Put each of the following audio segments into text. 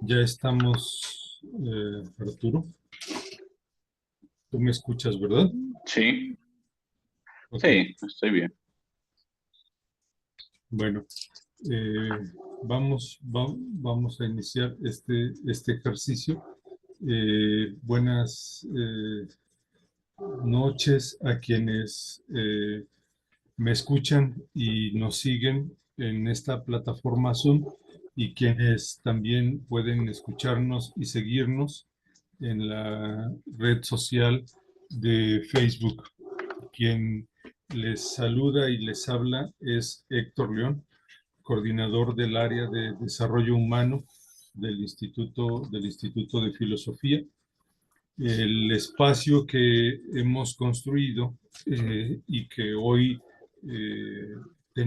Ya estamos, Arturo. Tú me escuchas, ¿verdad? Sí, Ok, sí, estoy bien. bueno, vamos a iniciar este ejercicio. Buenas noches a quienes me escuchan y nos siguen en esta plataforma Zoom y quienes también pueden escucharnos y seguirnos en la red social de Facebook. Quien les saluda y les habla es Héctor León, coordinador del área de desarrollo humano del Instituto de Filosofía. El espacio que hemos construido y que hoy eh, que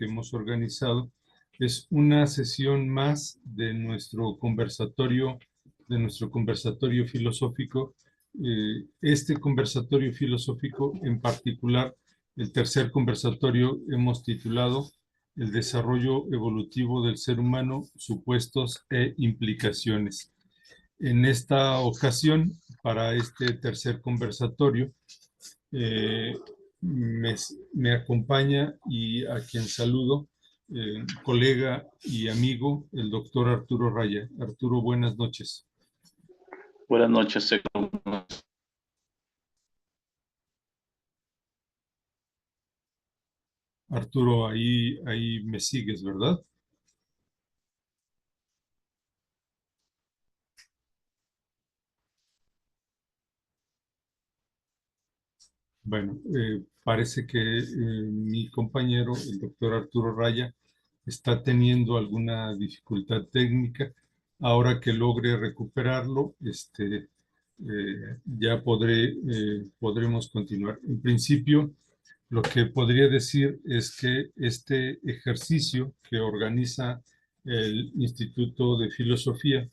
hemos organizado, es una sesión más de nuestro conversatorio filosófico. Este conversatorio filosófico en particular, el tercer conversatorio, hemos titulado El desarrollo evolutivo del ser humano, supuestos e implicaciones. En esta ocasión, para este tercer conversatorio, eh, me, me acompaña y a quien saludo, colega y amigo, el doctor Arturo Raya. Arturo, buenas noches. Buenas noches, Arturo, ahí me sigues, ¿verdad? Bueno, parece que mi compañero, el doctor Arturo Raya, está teniendo alguna dificultad técnica. Ahora que logre recuperarlo, ya podremos continuar. En principio, lo que podría decir es que este ejercicio que organiza el Instituto de Filosofía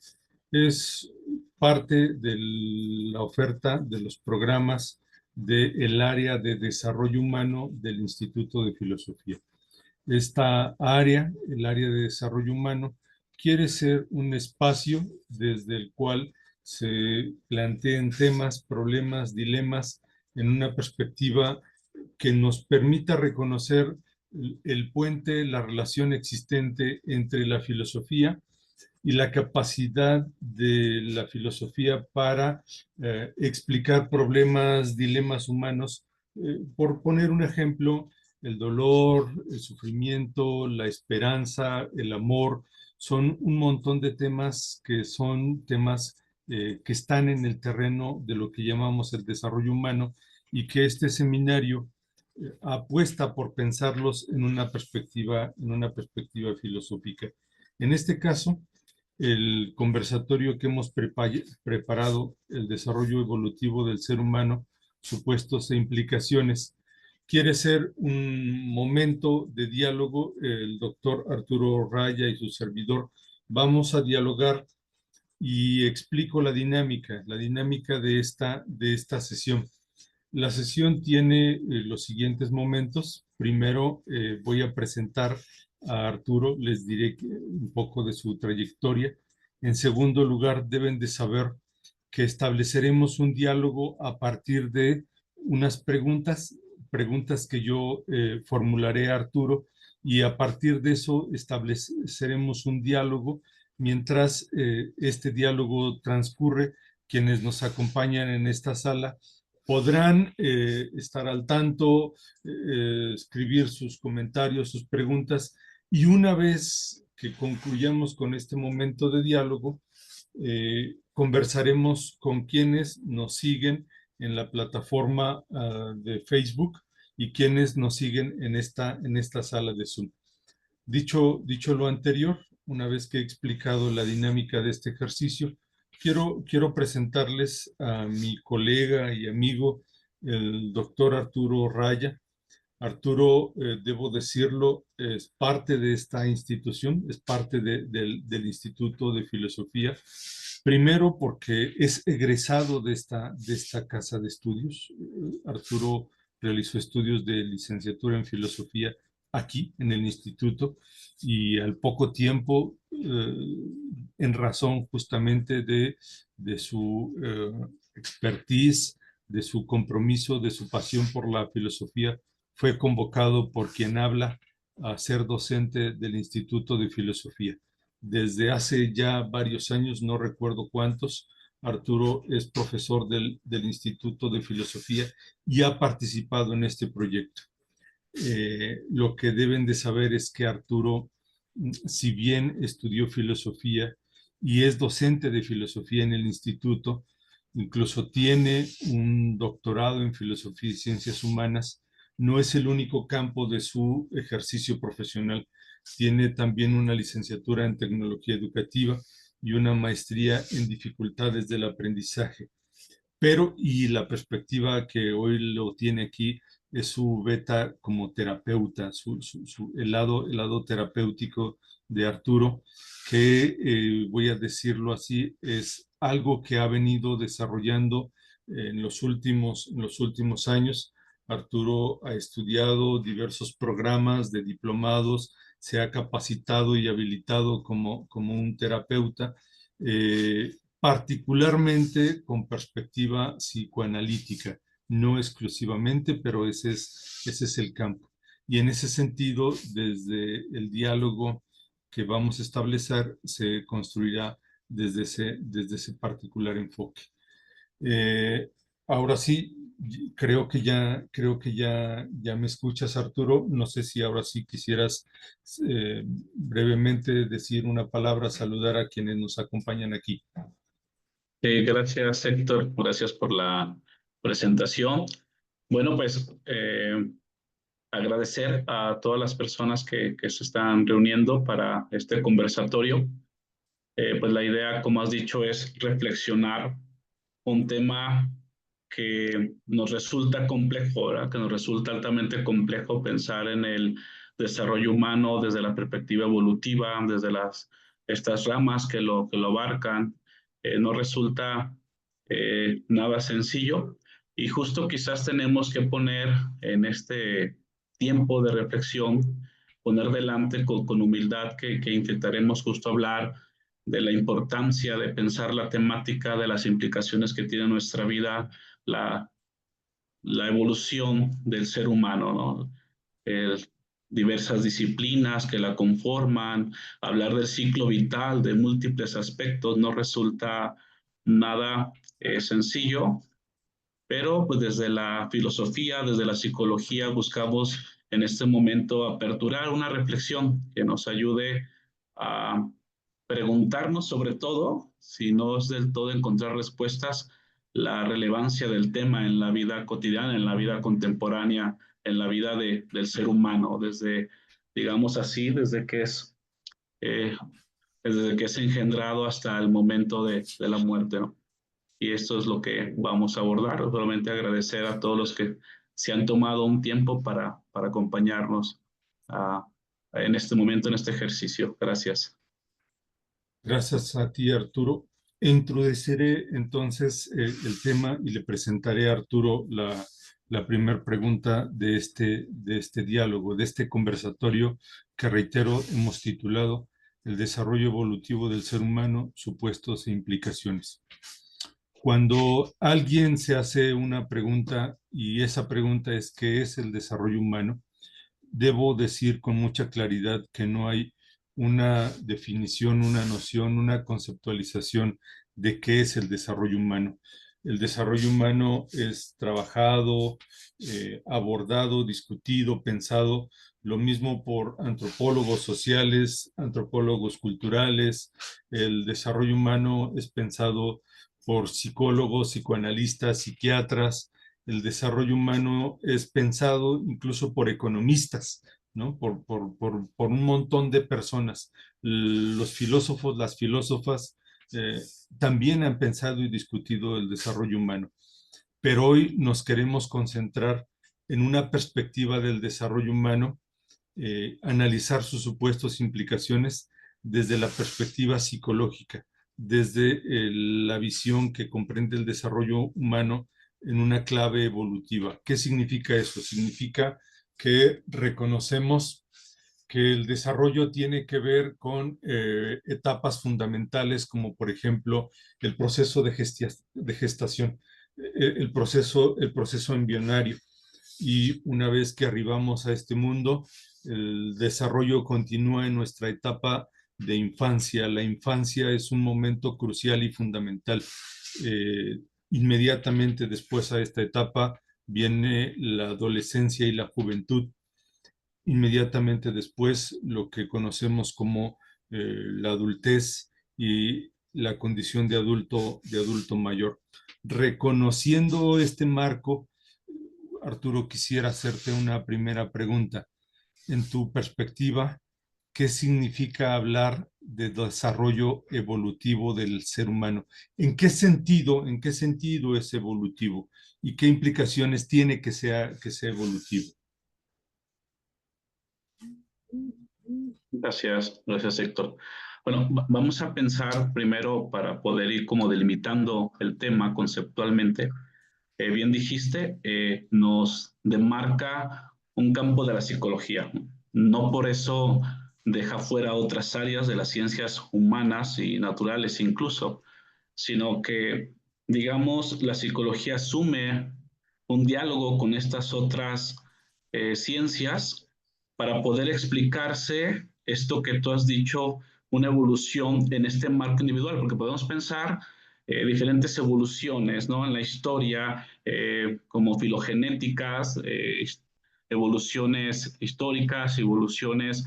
es parte de la oferta de los programas del área de desarrollo humano del Instituto de Filosofía. Esta área, el área de desarrollo humano, quiere ser un espacio desde el cual se planteen temas, problemas, dilemas en una perspectiva que nos permita reconocer el puente, la relación existente entre la filosofía y la capacidad de la filosofía para explicar problemas, dilemas humanos. Por poner un ejemplo, el dolor, el sufrimiento, la esperanza, el amor, son un montón de temas que son temas que están en el terreno de lo que llamamos el desarrollo humano y que este seminario apuesta por pensarlos en una perspectiva filosófica. En este caso, el conversatorio que hemos preparado, el desarrollo evolutivo del ser humano, supuestos e implicaciones, quiere ser un momento de diálogo. El doctor Arturo Raya y su servidor vamos a dialogar y explico la dinámica de esta sesión. La sesión tiene los siguientes momentos. Primero voy a presentar a Arturo, les diré un poco de su trayectoria. En segundo lugar, deben de saber que estableceremos un diálogo a partir de unas preguntas que yo formularé a Arturo, y a partir de eso estableceremos un diálogo. Mientras este diálogo transcurre, quienes nos acompañan en esta sala podrán estar al tanto, escribir sus comentarios, sus preguntas, y una vez que concluyamos con este momento de diálogo, conversaremos con quienes nos siguen en la plataforma de Facebook y quienes nos siguen en esta sala de Zoom. Dicho lo anterior, una vez que he explicado la dinámica de este ejercicio, quiero presentarles a mi colega y amigo, el doctor Arturo Raya. Arturo, debo decirlo, es parte de esta institución, es parte del Instituto de Filosofía. Primero porque es egresado de esta casa de estudios. Arturo realizó estudios de licenciatura en filosofía aquí, en el instituto, y al poco tiempo en razón justamente de su expertise, de su compromiso, de su pasión por la filosofía, fue convocado por quien habla a ser docente del Instituto de Filosofía. Desde hace ya varios años, no recuerdo cuántos, Arturo es profesor del Instituto de Filosofía y ha participado en este proyecto. Lo que deben de saber es que Arturo, si bien estudió filosofía y es docente de filosofía en el instituto, incluso tiene un doctorado en filosofía y ciencias humanas, no es el único campo de su ejercicio profesional. Tiene también una licenciatura en tecnología educativa y una maestría en dificultades del aprendizaje. Pero, y la perspectiva que hoy lo tiene aquí es su beta como terapeuta, el lado terapéutico de Arturo, que voy a decirlo así, es algo que ha venido desarrollando en los últimos años. Arturo ha estudiado diversos programas de diplomados, se ha capacitado y habilitado como un terapeuta. Particularmente con perspectiva psicoanalítica, no exclusivamente, pero ese es el campo. Y en ese sentido, desde el diálogo que vamos a establecer, se construirá desde ese particular enfoque. Eh, Ahora sí, ya me escuchas, Arturo. No sé si ahora sí quisieras brevemente decir una palabra, saludar a quienes nos acompañan aquí. Gracias, Héctor. Gracias por la presentación. Bueno, pues agradecer a todas las personas que se están reuniendo para este conversatorio. Pues la idea, como has dicho, es reflexionar un tema que nos resulta complejo, ¿verdad? Que nos resulta altamente complejo pensar en el desarrollo humano desde la perspectiva evolutiva, desde estas ramas que lo abarcan. No resulta nada sencillo y justo quizás tenemos que poner en este tiempo de reflexión, poner delante con humildad que intentaremos justo hablar de la importancia de pensar la temática, de las implicaciones que tiene nuestra vida, la, la evolución del ser humano, ¿no? Diversas disciplinas que la conforman, hablar del ciclo vital, de múltiples aspectos, no resulta nada sencillo, pero pues desde la filosofía, desde la psicología, buscamos en este momento aperturar una reflexión que nos ayude a preguntarnos sobre todo, si no es del todo encontrar respuestas, la relevancia del tema en la vida cotidiana, en la vida contemporánea, en la vida del ser humano, desde, digamos así, eh, desde que es engendrado hasta el momento de la muerte, ¿no? Y esto es lo que vamos a abordar. Solamente agradecer a todos los que se han tomado un tiempo para acompañarnos en este momento, en este ejercicio. Gracias. Gracias a ti, Arturo. Introduciré entonces el tema y le presentaré a Arturo la primera pregunta de este diálogo, de este conversatorio que, reitero, hemos titulado El desarrollo evolutivo del ser humano, supuestos e implicaciones. Cuando alguien se hace una pregunta y esa pregunta es ¿qué es el desarrollo humano? Debo decir con mucha claridad que no hay una definición, una noción, una conceptualización de qué es el desarrollo humano. El desarrollo humano es trabajado, abordado, discutido, pensado, lo mismo por antropólogos sociales, antropólogos culturales. El desarrollo humano es pensado por psicólogos, psicoanalistas, psiquiatras. El desarrollo humano es pensado incluso por economistas, ¿no? Por un montón de personas. Los filósofos, las filósofas eh, también han pensado y discutido el desarrollo humano, pero hoy nos queremos concentrar en una perspectiva del desarrollo humano, analizar sus supuestos implicaciones desde la perspectiva psicológica, desde la visión que comprende el desarrollo humano en una clave evolutiva. ¿Qué significa eso? Significa que reconocemos que el desarrollo tiene que ver con etapas fundamentales como por ejemplo el proceso de gestación, el proceso embrionario. Y una vez que arribamos a este mundo, el desarrollo continúa en nuestra etapa de infancia. La infancia es un momento crucial y fundamental. Eh, Inmediatamente después a esta etapa viene la adolescencia y la juventud. Inmediatamente después lo que conocemos como la adultez y la condición de adulto mayor. Reconociendo este marco, Arturo, quisiera hacerte una primera pregunta. En tu perspectiva, ¿qué significa hablar de desarrollo evolutivo del ser humano? En qué sentido es evolutivo? ¿Y qué implicaciones tiene que sea evolutivo? Gracias, Héctor. Bueno, vamos a pensar primero para poder ir como delimitando el tema conceptualmente. Bien dijiste, nos demarca un campo de la psicología. No por eso deja fuera otras áreas de las ciencias humanas y naturales incluso, sino que, digamos, la psicología asume un diálogo con estas otras ciencias para poder explicarse esto que tú has dicho, una evolución en este marco individual, porque podemos pensar diferentes evoluciones, ¿no? En la historia, como filogenéticas, evoluciones históricas, evoluciones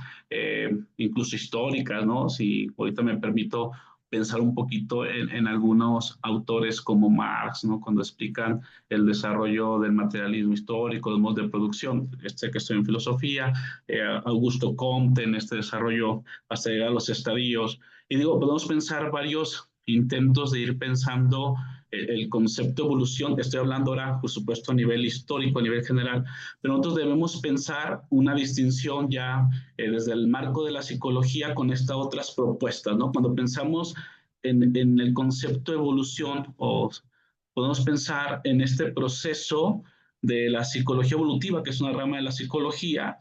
incluso históricas, ¿no? Si ahorita me permito pensar un poquito en algunos autores como Marx, ¿no? Cuando explican el desarrollo del materialismo histórico, los modos de producción, este que estoy en filosofía, Augusto Comte en este desarrollo hasta llegar a los estadios. Y digo, podemos pensar varios intentos de ir pensando el concepto de evolución. Estoy hablando ahora, por supuesto, a nivel histórico, a nivel general, pero nosotros debemos pensar una distinción ya desde el marco de la psicología con estas otras propuestas, ¿no? Cuando pensamos en el concepto de evolución, o podemos pensar en este proceso de la psicología evolutiva, que es una rama de la psicología,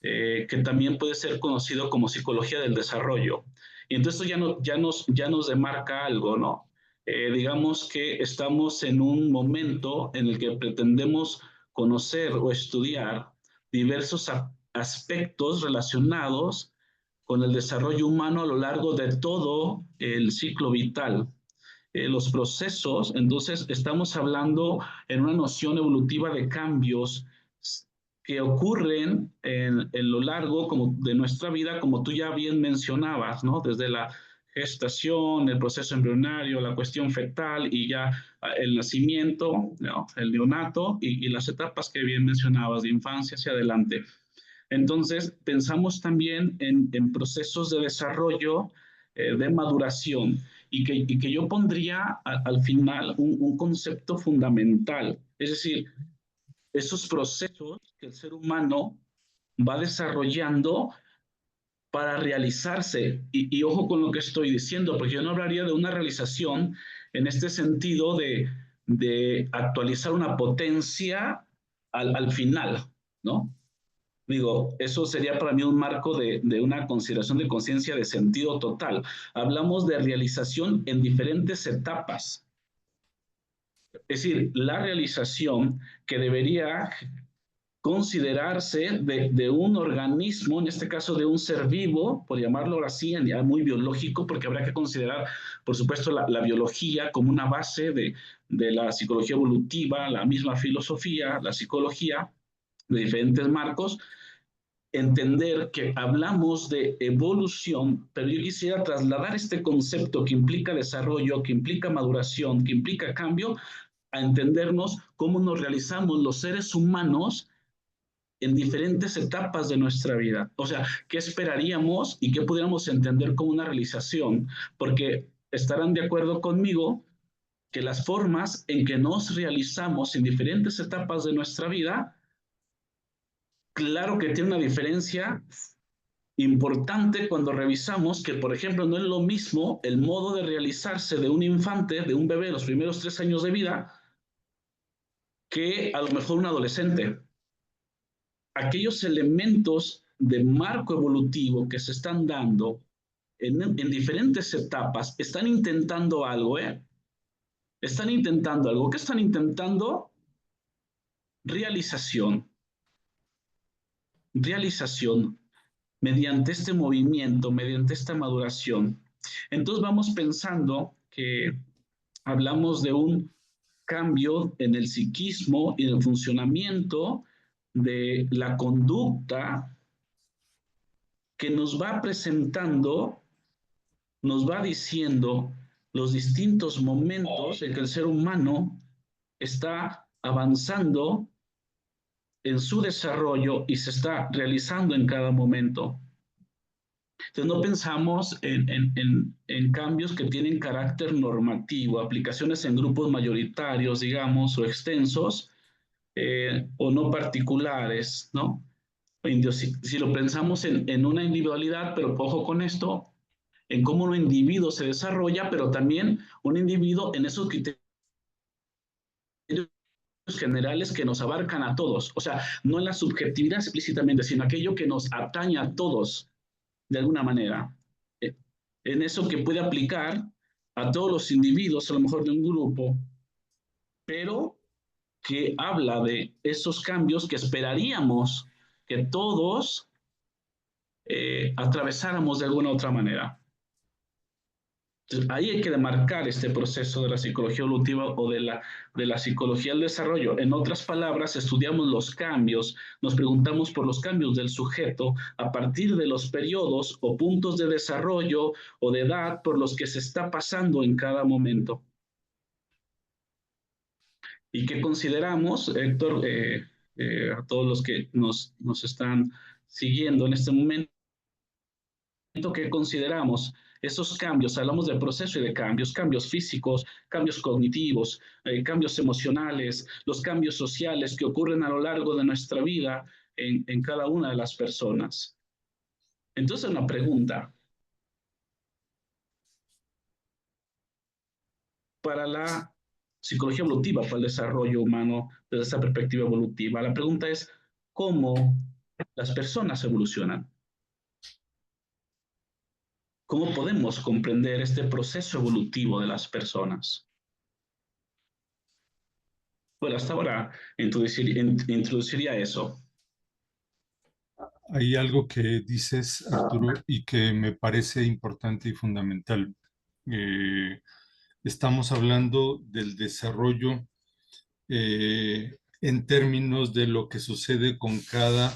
que también puede ser conocido como psicología del desarrollo. Y entonces esto ya nos demarca algo, ¿no? Digamos que estamos en un momento en el que pretendemos conocer o estudiar diversos aspectos relacionados con el desarrollo humano a lo largo de todo el ciclo vital. Los procesos, entonces estamos hablando en una noción evolutiva de cambios que ocurren en lo largo como de nuestra vida, como tú ya bien mencionabas, ¿no? Desde la gestación, el proceso embrionario, la cuestión fetal y ya el nacimiento, ¿no? El neonato y las etapas que bien mencionabas de infancia hacia adelante. Entonces, pensamos también en procesos de desarrollo, de maduración, y que yo pondría al final un concepto fundamental, es decir, esos procesos que el ser humano va desarrollando para realizarse. Y ojo con lo que estoy diciendo, porque yo no hablaría de una realización en este sentido de actualizar una potencia al final, ¿no? Digo, eso sería para mí un marco de una consideración de conciencia de sentido total. Hablamos de realización en diferentes etapas. Es decir, la realización que debería considerarse de un organismo, en este caso de un ser vivo, por llamarlo así, ya muy biológico, porque habrá que considerar, por supuesto, la biología como una base de la psicología evolutiva, la misma filosofía, la psicología, de diferentes marcos, entender que hablamos de evolución, pero yo quisiera trasladar este concepto que implica desarrollo, que implica maduración, que implica cambio, a entendernos cómo nos realizamos los seres humanos en diferentes etapas de nuestra vida. O sea, ¿qué esperaríamos y qué pudiéramos entender como una realización? Porque estarán de acuerdo conmigo que las formas en que nos realizamos en diferentes etapas de nuestra vida, claro que tiene una diferencia importante cuando revisamos que, por ejemplo, no es lo mismo el modo de realizarse de un infante, de un bebé, los primeros 3 años de vida, que a lo mejor un adolescente. Aquellos elementos de marco evolutivo que se están dando en diferentes etapas, están intentando algo, ¿eh? Están intentando algo. ¿Qué están intentando? Realización. Realización mediante este movimiento, mediante esta maduración. Entonces vamos pensando que hablamos de un cambio en el psiquismo y en el funcionamiento de la conducta que nos va presentando, nos va diciendo los distintos momentos en que el ser humano está avanzando en su desarrollo y se está realizando en cada momento. Entonces no pensamos en cambios que tienen carácter normativo, aplicaciones en grupos mayoritarios, digamos, o extensos, o no particulares, ¿no? Si lo pensamos en una individualidad, pero ojo con esto, en cómo un individuo se desarrolla, pero también un individuo en esos criterios generales que nos abarcan a todos, o sea, no en la subjetividad explícitamente, sino aquello que nos atañe a todos de alguna manera, en eso que puede aplicar a todos los individuos, a lo mejor de un grupo, pero que habla de esos cambios que esperaríamos que todos atravesáramos de alguna otra manera. Entonces, ahí hay que demarcar este proceso de la psicología evolutiva o de la psicología del desarrollo. En otras palabras, estudiamos los cambios, nos preguntamos por los cambios del sujeto a partir de los periodos o puntos de desarrollo o de edad por los que se está pasando en cada momento. ¿Y qué consideramos, Héctor, a todos los que nos están siguiendo en este momento? Que consideramos esos cambios, hablamos de proceso y de cambios, cambios físicos, cambios cognitivos, cambios emocionales, los cambios sociales que ocurren a lo largo de nuestra vida en cada una de las personas. Entonces, una pregunta. Para la psicología evolutiva, para el desarrollo humano desde esa perspectiva evolutiva, la pregunta es, ¿cómo las personas evolucionan? ¿Cómo podemos comprender este proceso evolutivo de las personas? Bueno, hasta ahora introduciría eso. Hay algo que dices, Arturo, y que me parece importante y fundamental. Estamos hablando del desarrollo en términos de lo que sucede con cada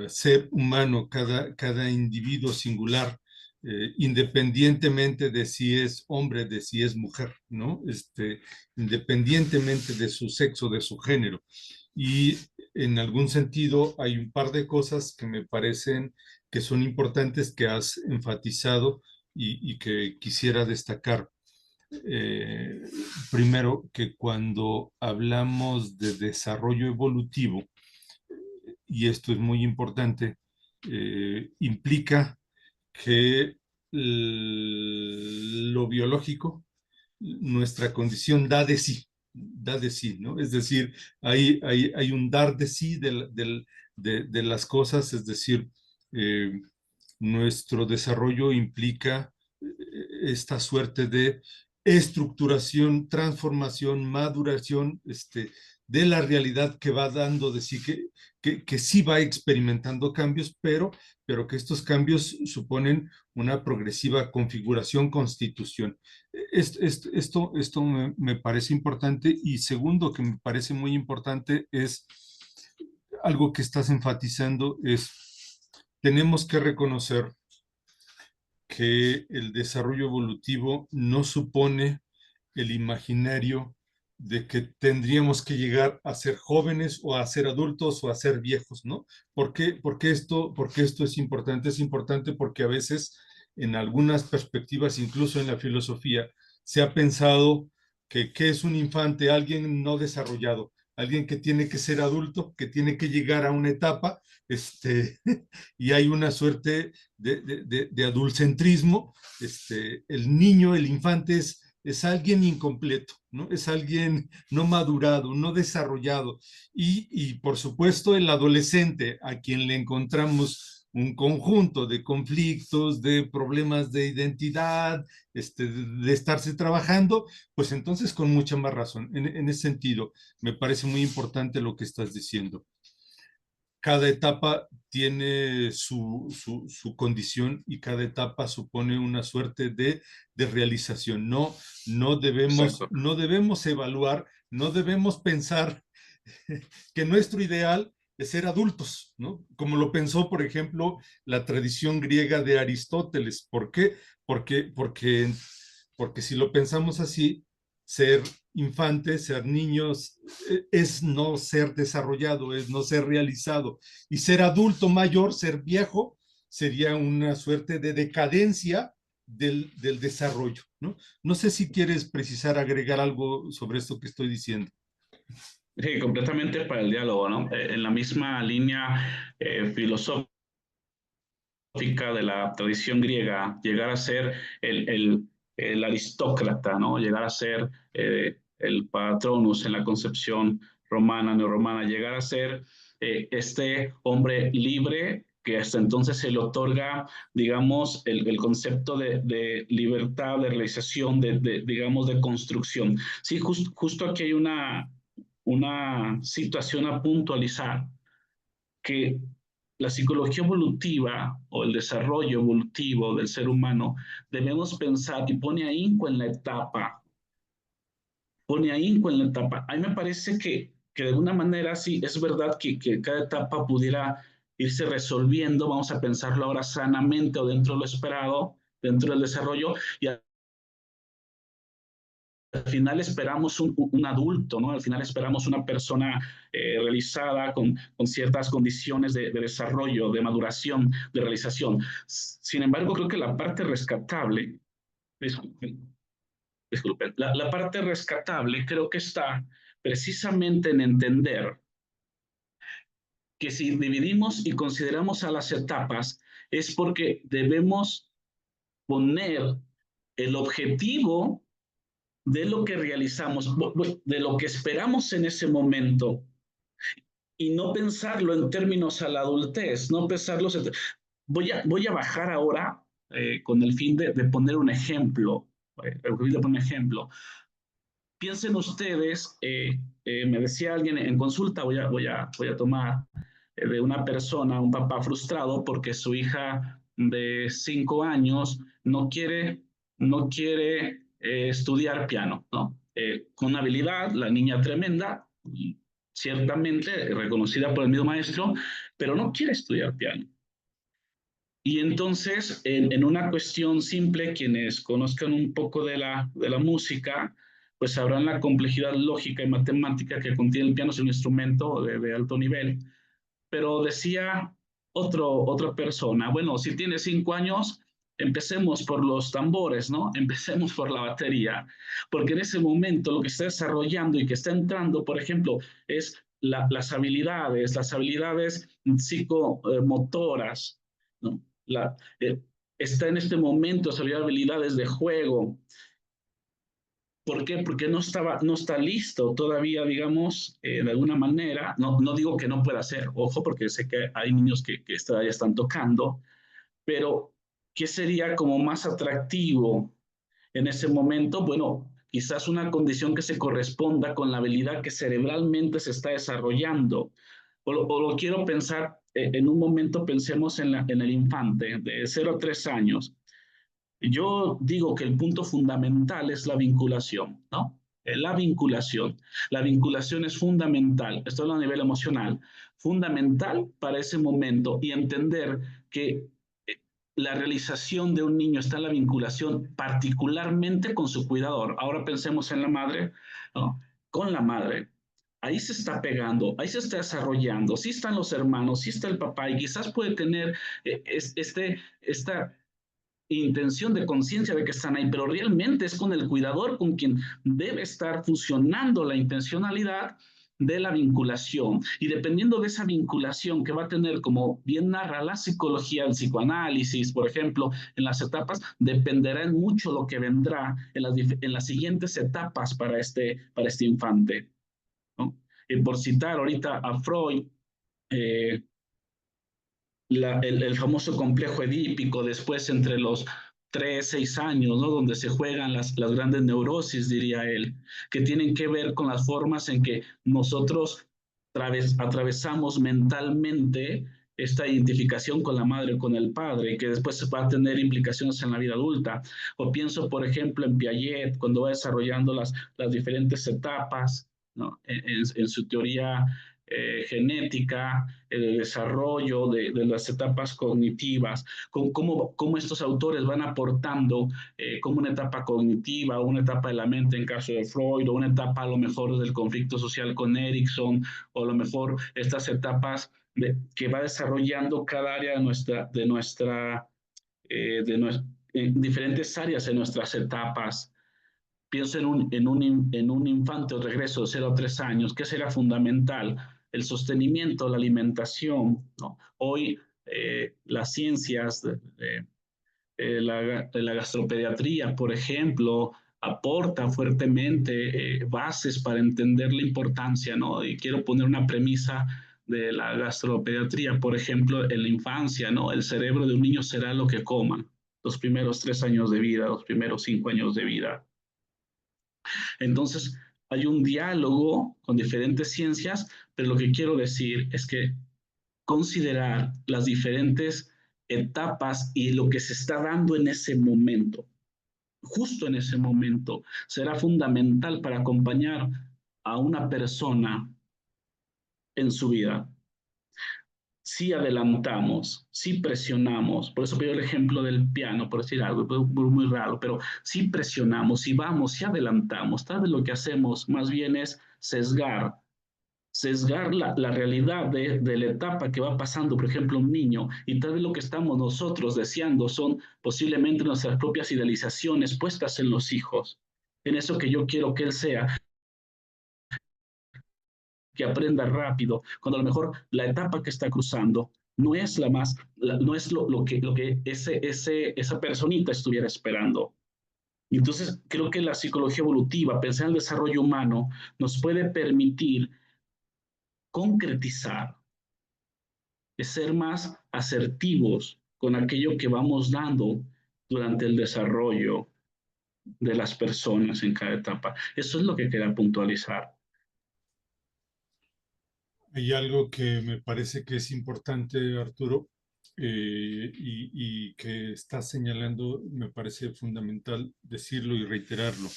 ser humano, cada individuo singular, independientemente de si es hombre, de si es mujer, ¿no? Independientemente de su sexo, de su género. Y en algún sentido hay un par de cosas que me parecen que son importantes que has enfatizado y que quisiera destacar. Eh, Primero, que cuando hablamos de desarrollo evolutivo, y esto es muy importante, implica que lo biológico, nuestra condición da de sí, ¿no? Es decir, hay un dar de sí de las cosas, es decir, nuestro desarrollo implica esta suerte de estructuración, transformación, maduración de la realidad que va dando de sí, que sí va experimentando cambios, pero que estos cambios suponen una progresiva configuración, constitución. Esto me parece importante y segundo que me parece muy importante es algo que estás enfatizando es tenemos que reconocer que el desarrollo evolutivo no supone el imaginario de que tendríamos que llegar a ser jóvenes o a ser adultos o a ser viejos, ¿no? Porque esto es importante? Es importante porque a veces en algunas perspectivas, incluso en la filosofía, se ha pensado que ¿qué es un infante? Alguien no desarrollado, alguien que tiene que ser adulto, que tiene que llegar a una etapa, y hay una suerte de adultcentrismo. El niño, el infante es alguien incompleto, ¿no? Es alguien no madurado, no desarrollado. Y por supuesto el adolescente a quien le encontramos un conjunto de conflictos, de problemas de identidad, de estarse trabajando, pues entonces con mucha más razón. En ese sentido, me parece muy importante lo que estás diciendo. Cada etapa tiene su condición y cada etapa supone una suerte de realización. Exacto. No debemos evaluar, no debemos pensar que nuestro ideal es ser adultos, ¿no? Como lo pensó, por ejemplo, la tradición griega de Aristóteles. ¿Por qué? Porque si lo pensamos así, ser infantes, ser niños, es no ser desarrollado, es no ser realizado. Y ser adulto mayor, ser viejo, sería una suerte de decadencia del desarrollo, ¿no? No sé si quieres precisar, agregar algo sobre esto que estoy diciendo. Sí, completamente para el diálogo, ¿no? En la misma línea filosófica de la tradición griega, llegar a ser el aristócrata, ¿no? Llegar a ser el patronus en la concepción romana, neorromana, llegar a ser este hombre libre que hasta entonces se le otorga, digamos, el concepto de libertad, de realización, digamos, de construcción. Sí, justo aquí hay una situación a puntualizar que la psicología evolutiva o el desarrollo evolutivo del ser humano debemos pensar y pone ahínco en la etapa, pone ahínco en la etapa. A mí me parece que de alguna manera sí, es verdad que cada etapa pudiera irse resolviendo, vamos a pensarlo ahora sanamente o dentro de lo esperado, dentro del desarrollo, y al final esperamos un adulto, ¿no? Al final esperamos una persona realizada con ciertas condiciones de desarrollo, de maduración, de realización. Sin embargo, creo que la parte rescatable, disculpen, disculpen la parte rescatable creo que está precisamente en entender que si dividimos y consideramos a las etapas, es porque debemos poner el objetivo de lo que realizamos, de lo que esperamos en ese momento y no pensarlo en términos a la adultez, no pensarlo. Voy a bajar ahora con el fin de poner un ejemplo. Piensen ustedes, me decía alguien en consulta, voy a tomar de una persona, un papá frustrado porque su hija de 5 años no quiere estudiar piano, ¿no? Con una habilidad, la niña tremenda, ciertamente reconocida por el mismo maestro, pero no quiere estudiar piano. Y entonces, en una cuestión simple, quienes conozcan un poco de la música, pues sabrán la complejidad lógica y matemática que contiene el piano. Es un instrumento de alto nivel. Pero decía otra persona, bueno, si tiene 5 años, empecemos por los tambores, ¿no? Empecemos por la batería, porque en ese momento lo que está desarrollando y que está entrando, por ejemplo, es las habilidades psicomotoras, ¿no? Está en este momento desarrollando habilidades de juego. ¿Por qué? Porque no está listo todavía, digamos, de alguna manera. No digo que no pueda ser, ojo, porque sé que hay niños que ya están tocando, pero ¿qué sería como más atractivo en ese momento? Bueno, quizás una condición que se corresponda con la habilidad que cerebralmente se está desarrollando. O lo quiero pensar, en un momento pensemos en el infante de 0 a 3 años. Yo digo que el punto fundamental es la vinculación, ¿no? La vinculación. La vinculación es fundamental, esto a nivel emocional, fundamental para ese momento y entender que la realización de un niño está en la vinculación particularmente con su cuidador. Ahora pensemos en la madre, ¿no? Con la madre. Ahí se está pegando, ahí se está desarrollando, sí están los hermanos, sí está el papá y quizás puede tener esta intención de conciencia de que están ahí, pero realmente es con el cuidador con quien debe estar fusionando la intencionalidad de la vinculación. Y dependiendo de esa vinculación que va a tener, como bien narra la psicología, el psicoanálisis, por ejemplo, en las etapas, dependerá en mucho lo que vendrá en las siguientes etapas para este infante, ¿no? Y por citar ahorita a Freud, eh, el famoso complejo edípico, después entre los 3, 6 años, ¿no? Donde se juegan las grandes neurosis, diría él, que tienen que ver con las formas en que nosotros atravesamos mentalmente esta identificación con la madre o con el padre, que después va a tener implicaciones en la vida adulta. O pienso, por ejemplo, en Piaget, cuando va desarrollando las diferentes etapas, ¿no? En su teoría genética, el desarrollo de las etapas cognitivas, cómo estos autores van aportando como una etapa cognitiva, una etapa de la mente en caso de Freud, o una etapa a lo mejor del conflicto social con Erickson, o a lo mejor estas etapas que va desarrollando cada área en diferentes áreas en nuestras etapas. Pienso en un infante o regreso de 0 a 3 años, ¿qué será fundamental? El sostenimiento, la alimentación, ¿no? Hoy las ciencias de la gastropediatría, por ejemplo, aporta fuertemente bases para entender la importancia, ¿no? Y quiero poner una premisa de la gastropediatría, por ejemplo, en la infancia, ¿no? El cerebro de un niño será lo que coma los primeros 3 años de vida, los primeros 5 años de vida. Entonces, hay un diálogo con diferentes ciencias, pero lo que quiero decir es que considerar las diferentes etapas y lo que se está dando en ese momento, justo en ese momento, será fundamental para acompañar a una persona en su vida. Si adelantamos, si presionamos, por eso pido el ejemplo del piano, por decir algo muy raro, pero si presionamos, si vamos, si adelantamos, tal vez lo que hacemos más bien es sesgar la realidad de la etapa que va pasando, por ejemplo, un niño, y tal vez lo que estamos nosotros deseando son posiblemente nuestras propias idealizaciones puestas en los hijos, en eso que yo quiero que él sea, que aprenda rápido, cuando a lo mejor la etapa que está cruzando no es no es lo que esa personita estuviera esperando. Entonces, creo que la psicología evolutiva, pensar en el desarrollo humano, nos puede permitir concretizar, es ser más asertivos con aquello que vamos dando durante el desarrollo de las personas en cada etapa. Eso es lo que quería puntualizar. Hay algo que me parece que es importante, Arturo, y que estás señalando, me parece fundamental decirlo y reiterarlo,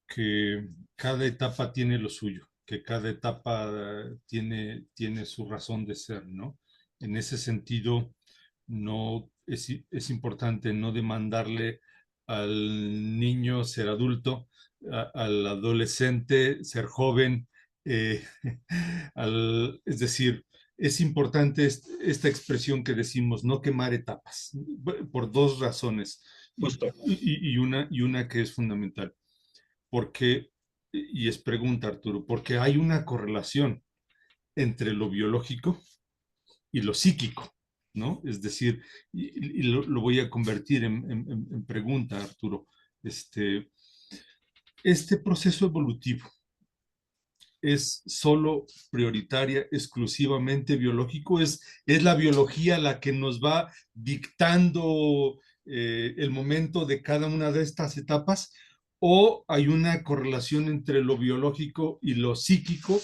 que cada etapa tiene lo suyo, que cada etapa tiene su razón de ser, ¿no? En ese sentido, no es importante no demandarle al niño ser adulto, al adolescente ser joven, eh, es decir, es importante esta expresión que decimos, no quemar etapas, por dos razones, Justo. y una que es fundamental. Porque, y es pregunta, Arturo, porque hay una correlación entre lo biológico y lo psíquico, ¿no? Es decir, y lo voy a convertir en pregunta, Arturo. Este proceso evolutivo es solo prioritaria, exclusivamente biológico, es la biología la que nos va dictando el momento de cada una de estas etapas, o hay una correlación entre lo biológico y lo psíquico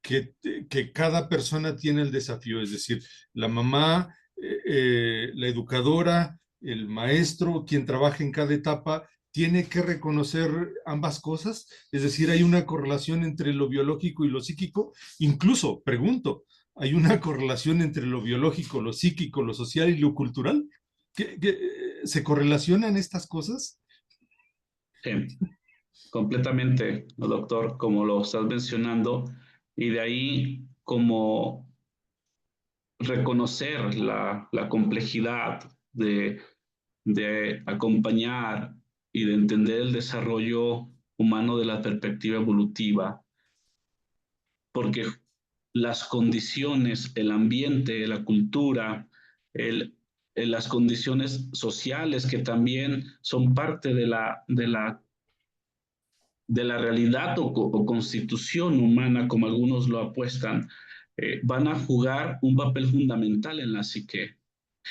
que cada persona tiene el desafío, es decir, la mamá, la educadora, el maestro, quien trabaja en cada etapa, tiene que reconocer ambas cosas, es decir, hay una correlación entre lo biológico y lo psíquico, incluso, pregunto, ¿hay una correlación entre lo biológico, lo psíquico, lo social y lo cultural? ¿Se correlacionan estas cosas? Sí, completamente, doctor, como lo estás mencionando, y de ahí como reconocer la complejidad de acompañar y de entender el desarrollo humano de la perspectiva evolutiva. porque las condiciones, el ambiente, la cultura, el, las condiciones sociales que también son parte de la realidad o constitución humana, como algunos lo apuestan, van a jugar un papel fundamental en la psique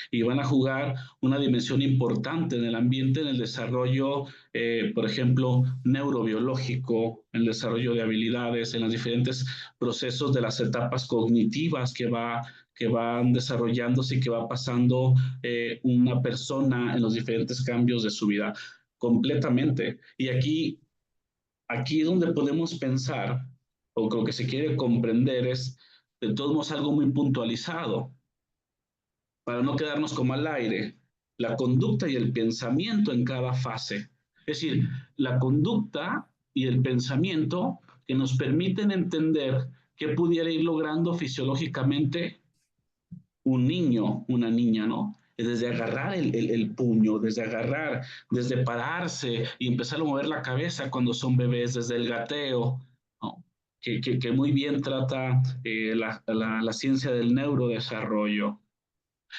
y van a jugar una dimensión importante en el ambiente, en el desarrollo, por ejemplo, neurobiológico, en el desarrollo de habilidades, en los diferentes procesos de las etapas cognitivas que van desarrollándose y que va pasando una persona en los diferentes cambios de su vida completamente. Y aquí es donde podemos pensar, o lo que se quiere comprender es, de todos modos, algo muy puntualizado para no quedarnos como al aire, la conducta y el pensamiento en cada fase. Es decir, la conducta y el pensamiento que nos permiten entender qué pudiera ir logrando fisiológicamente un niño, una niña, ¿no? Desde agarrar el puño, desde agarrar, desde pararse y empezar a mover la cabeza cuando son bebés, desde el gateo, ¿no? Que muy bien trata la ciencia del neurodesarrollo.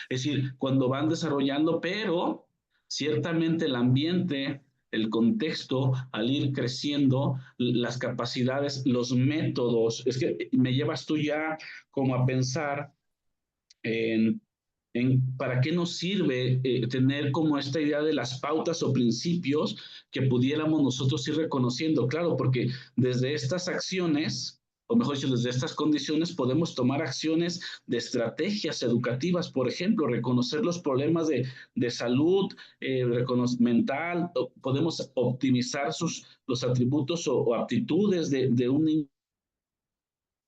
Es decir, cuando van desarrollando, pero ciertamente el ambiente, el contexto, al ir creciendo, las capacidades, los métodos, es que me llevas tú ya como a pensar en, para qué nos sirve tener como esta idea de las pautas o principios que pudiéramos nosotros ir reconociendo. Claro, porque desde estas acciones, o mejor dicho, desde estas condiciones podemos tomar acciones de estrategias educativas, por ejemplo, reconocer los problemas de salud mental, podemos optimizar los atributos o aptitudes de un niño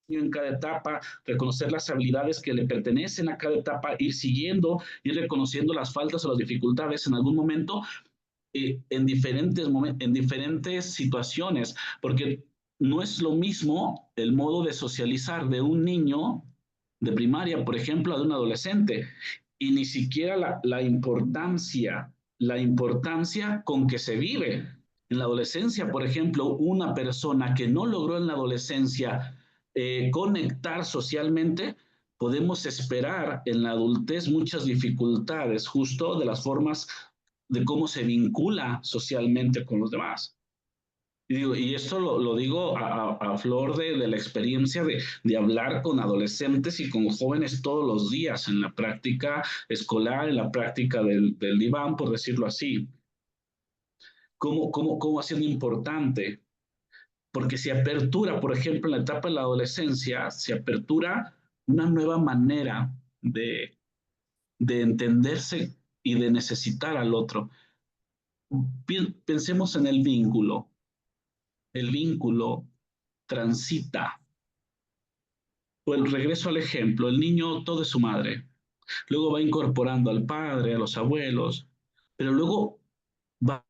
en cada etapa, reconocer las habilidades que le pertenecen a cada etapa, ir siguiendo, ir reconociendo las faltas o las dificultades en algún momento, en diferentes situaciones, porque no es lo mismo el modo de socializar de un niño de primaria, por ejemplo, a de un adolescente, y ni siquiera la importancia con que se vive. En la adolescencia, por ejemplo, una persona que no logró en la adolescencia conectar socialmente, podemos esperar en la adultez muchas dificultades justo de las formas de cómo se vincula socialmente con los demás. Y esto lo digo a flor de la experiencia de hablar con adolescentes y con jóvenes todos los días en la práctica escolar, en la práctica del diván, por decirlo así. ¿Cómo ha sido importante? Porque se apertura, por ejemplo, en la etapa de la adolescencia, se apertura una nueva manera de entenderse y de necesitar al otro. Pensemos en el vínculo. El vínculo transita. Pues regreso al ejemplo, el niño todo es su madre, luego va incorporando al padre, a los abuelos, pero luego va,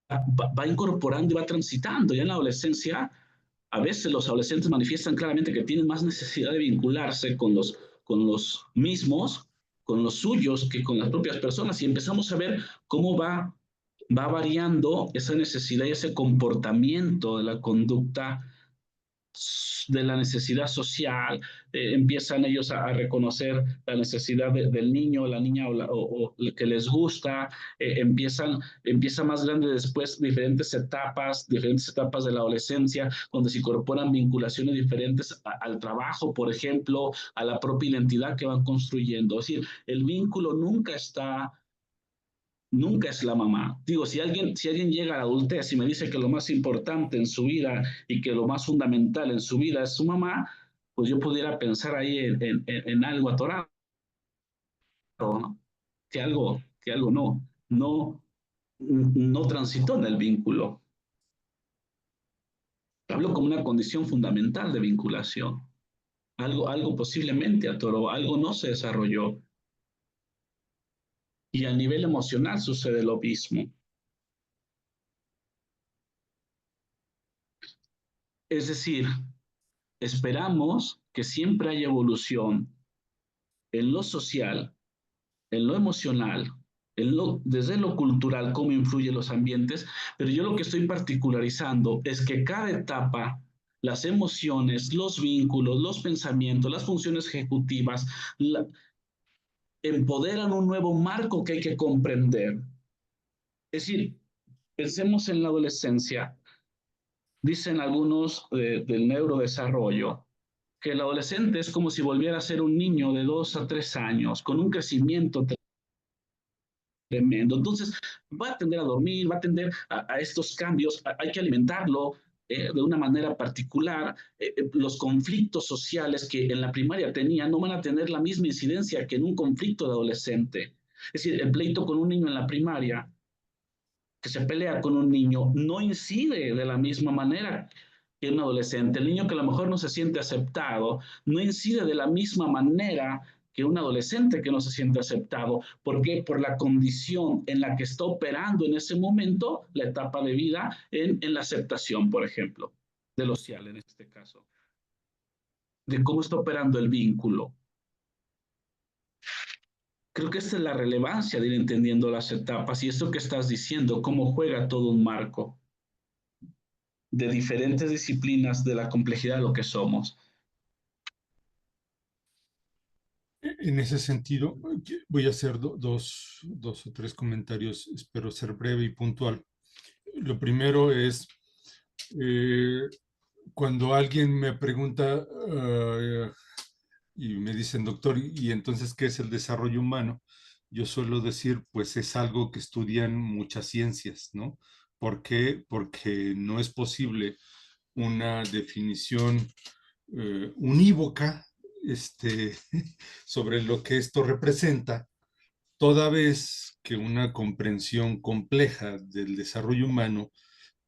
va incorporando y va transitando. Ya en la adolescencia, a veces los adolescentes manifiestan claramente que tienen más necesidad de vincularse con los mismos, con los suyos, que con las propias personas, y empezamos a ver cómo va variando esa necesidad y ese comportamiento de la conducta de la necesidad social, empiezan ellos a reconocer la necesidad del niño, la niña o que les gusta, empieza más grande después diferentes etapas de la adolescencia, donde se incorporan vinculaciones diferentes al trabajo, por ejemplo, a la propia identidad que van construyendo. Es decir, el vínculo nunca es la mamá. Digo, si alguien llega a la adultez y me dice que lo más importante en su vida y que lo más fundamental en su vida es su mamá, pues yo pudiera pensar ahí en algo atorado, ¿no? Que algo no transitó en el vínculo. Hablo como una condición fundamental de vinculación. Algo posiblemente atoró, algo no se desarrolló. Y a nivel emocional sucede lo mismo. Es decir, esperamos que siempre haya evolución en lo social, en lo emocional, desde lo cultural, cómo influyen los ambientes, pero yo lo que estoy particularizando es que cada etapa las emociones, los vínculos, los pensamientos, las funciones ejecutivas, empoderan un nuevo marco que hay que comprender. Es decir, pensemos en la adolescencia. Dicen algunos del neurodesarrollo que el adolescente es como si volviera a ser un niño de 2 a 3 años, con un crecimiento tremendo. Entonces, va a tender a dormir, va a tender a estos cambios, hay que alimentarlo de una manera particular. Los conflictos sociales que en la primaria tenía no van a tener la misma incidencia que en un conflicto de adolescente. Es decir, el pleito con un niño en la primaria que se pelea con un niño no incide de la misma manera que un adolescente. El niño que a lo mejor no se siente aceptado no incide de la misma manera que un adolescente que no se siente aceptado. ¿Por qué? Por la condición en la que está operando en ese momento la etapa de vida en la aceptación, por ejemplo, de lo social en este caso, de cómo está operando el vínculo. Creo que esta es la relevancia de ir entendiendo las etapas y esto que estás diciendo, cómo juega todo un marco de diferentes disciplinas de la complejidad de lo que somos. En ese sentido, voy a hacer dos o tres comentarios, espero ser breve y puntual. Lo primero es, eh, cuando alguien me pregunta y me dicen, doctor, ¿y entonces qué es el desarrollo humano? Yo suelo decir, pues es algo que estudian muchas ciencias, ¿no? ¿Por qué? Porque no es posible una definición unívoca sobre lo que esto representa, toda vez que una comprensión compleja del desarrollo humano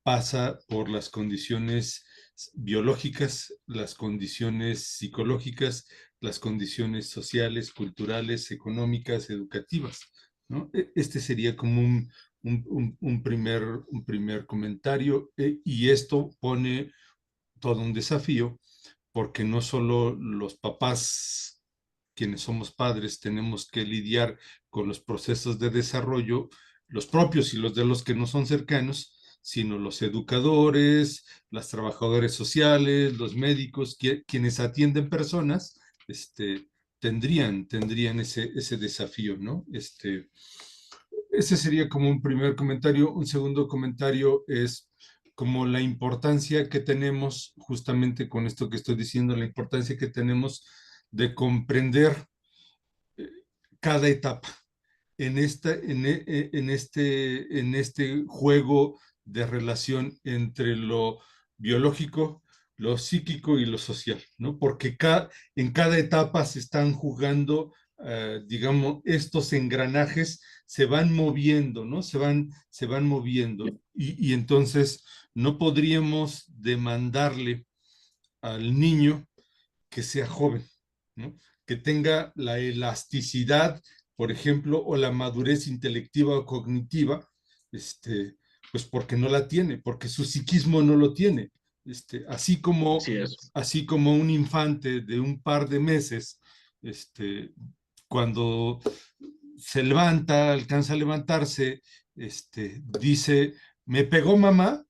pasa por las condiciones biológicas, las condiciones psicológicas, las condiciones sociales, culturales, económicas, educativas, ¿no? Este sería como un primer comentario, y esto pone todo un desafío porque no solo los papás, quienes somos padres, tenemos que lidiar con los procesos de desarrollo, los propios y los de los que no son cercanos, sino los educadores, las trabajadoras sociales, los médicos, quienes atienden personas, tendrían ese desafío, ¿no? Ese sería como un primer comentario. Un segundo comentario es como la importancia que tenemos, justamente con esto que estoy diciendo, la importancia que tenemos de comprender eh, cada etapa en este juego de relación entre lo biológico, lo psíquico y lo social, ¿no? Porque en cada etapa se están jugando, digamos, estos engranajes se van moviendo, ¿no? Se van moviendo. Y entonces no podríamos demandarle al niño que sea joven, ¿no? Que tenga la elasticidad, por ejemplo, o la madurez intelectiva o cognitiva, pues porque no la tiene, porque su psiquismo no lo tiene. Así como, Así es. así como un infante de un par de meses, cuando se levanta, alcanza a levantarse, dice, me pegó mamá,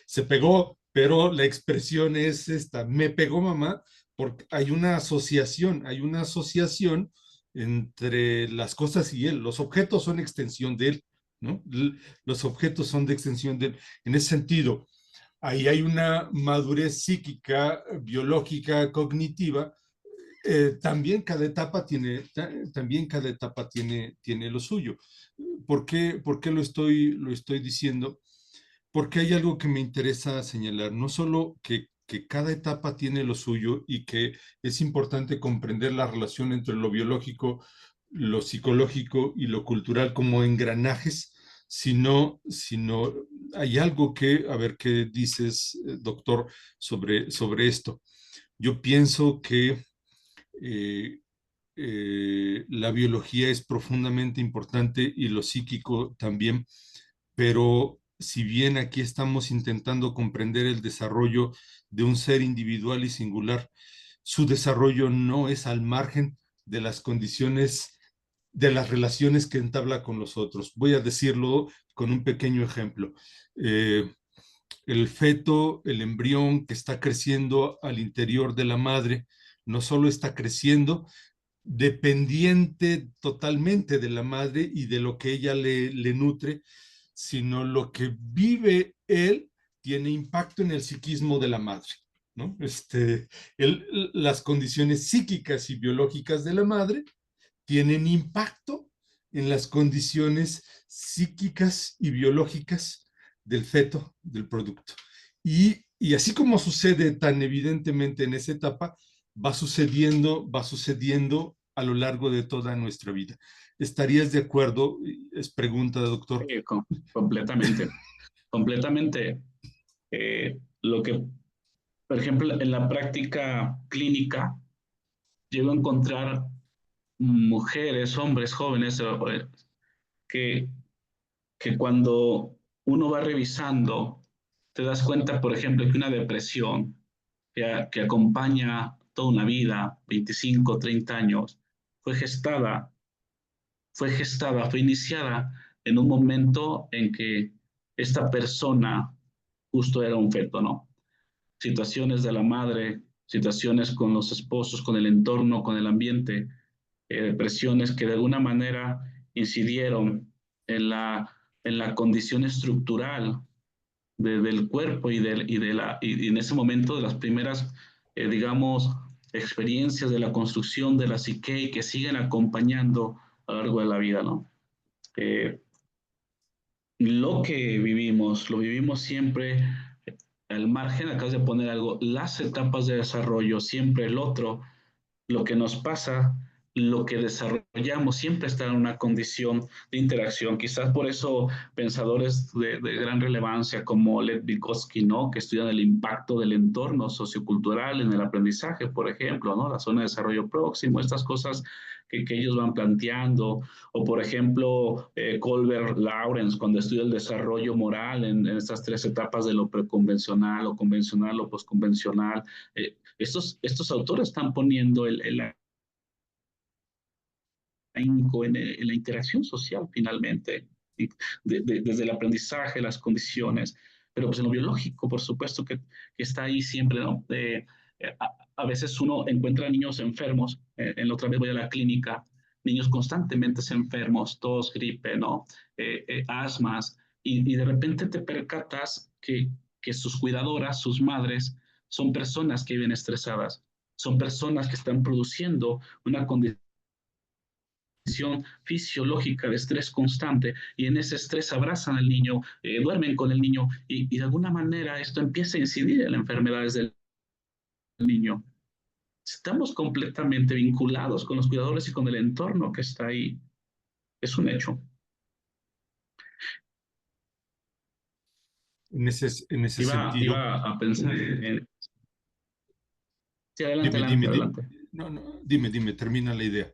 se pegó, pero la expresión es esta, me pegó mamá, porque hay una asociación entre las cosas y él. Los objetos son extensión de él, ¿no? Los objetos son de extensión de él. En ese sentido, ahí hay una madurez psíquica, biológica, cognitiva. También cada etapa tiene lo suyo. ¿Por qué lo estoy diciendo? Porque hay algo que me interesa señalar, no solo que cada etapa tiene lo suyo y que es importante comprender la relación entre lo biológico, lo psicológico y lo cultural como engranajes, sino hay algo que, a ver qué dices, doctor, sobre esto. Yo pienso que eh, la biología es profundamente importante y lo psíquico también, pero si bien aquí estamos intentando comprender el desarrollo de un ser individual y singular, su desarrollo no es al margen de las condiciones de las relaciones que entabla con los otros. Voy a decirlo con un pequeño ejemplo. Eh, el feto, el embrión que está creciendo al interior de la madre, no solo está creciendo, dependiente totalmente de la madre y de lo que ella le nutre, sino lo que vive él tiene impacto en el psiquismo de la madre, ¿no? Las condiciones psíquicas y biológicas de la madre tienen impacto en las condiciones psíquicas y biológicas del feto, del producto. Y así como sucede tan evidentemente en esa etapa, va sucediendo a lo largo de toda nuestra vida. ¿Estarías de acuerdo? Es pregunta, doctor. Completamente, completamente. Lo que, por ejemplo, en la práctica clínica, llego a encontrar mujeres, hombres jóvenes, que, que cuando uno va revisando, te das cuenta, por ejemplo, que una depresión que acompaña toda una vida, 25, 30 años, fue gestada, fue iniciada en un momento en que esta persona justo era un feto, ¿no? Situaciones de la madre, situaciones con los esposos, con el entorno, con el ambiente, presiones que de alguna manera incidieron en la condición estructural del cuerpo y en ese momento de las primeras, digamos, experiencias de la construcción de la psique y que siguen acompañando a lo largo de la vida, ¿no? Eh, lo que vivimos, lo vivimos siempre al margen, acabas de poner algo, las etapas de desarrollo, siempre el otro, lo que nos pasa, lo que desarrollamos, siempre está en una condición de interacción. Quizás por eso pensadores de gran relevancia como Lev Vygotsky, ¿no? Que estudian el impacto del entorno sociocultural en el aprendizaje, por ejemplo, ¿no? La zona de desarrollo próximo, estas cosas que ellos van planteando, o por ejemplo, Colbert Lawrence, cuando estudia el desarrollo moral en estas tres etapas de lo preconvencional, lo convencional, lo postconvencional, estos autores están poniendo en la interacción social finalmente, desde el aprendizaje, las condiciones, pero pues en lo biológico, por supuesto que está ahí siempre, ¿no? A veces uno encuentra niños enfermos, en la otra vez voy a la clínica, niños constantemente enfermos, tos, gripe, ¿no? Asmas, y de repente te percatas que sus cuidadoras, sus madres, son personas que viven estresadas, son personas que están produciendo una condición fisiológica de estrés constante y en ese estrés abrazan al niño, duermen con el niño y de alguna manera esto empieza a incidir en las enfermedades del niño. Estamos completamente vinculados con los cuidadores y con el entorno que está ahí. Es un hecho. En ese sentido, Iba a pensar en... Sí, adelante, dime, adelante, dime, adelante. no, no, dime, termina la idea.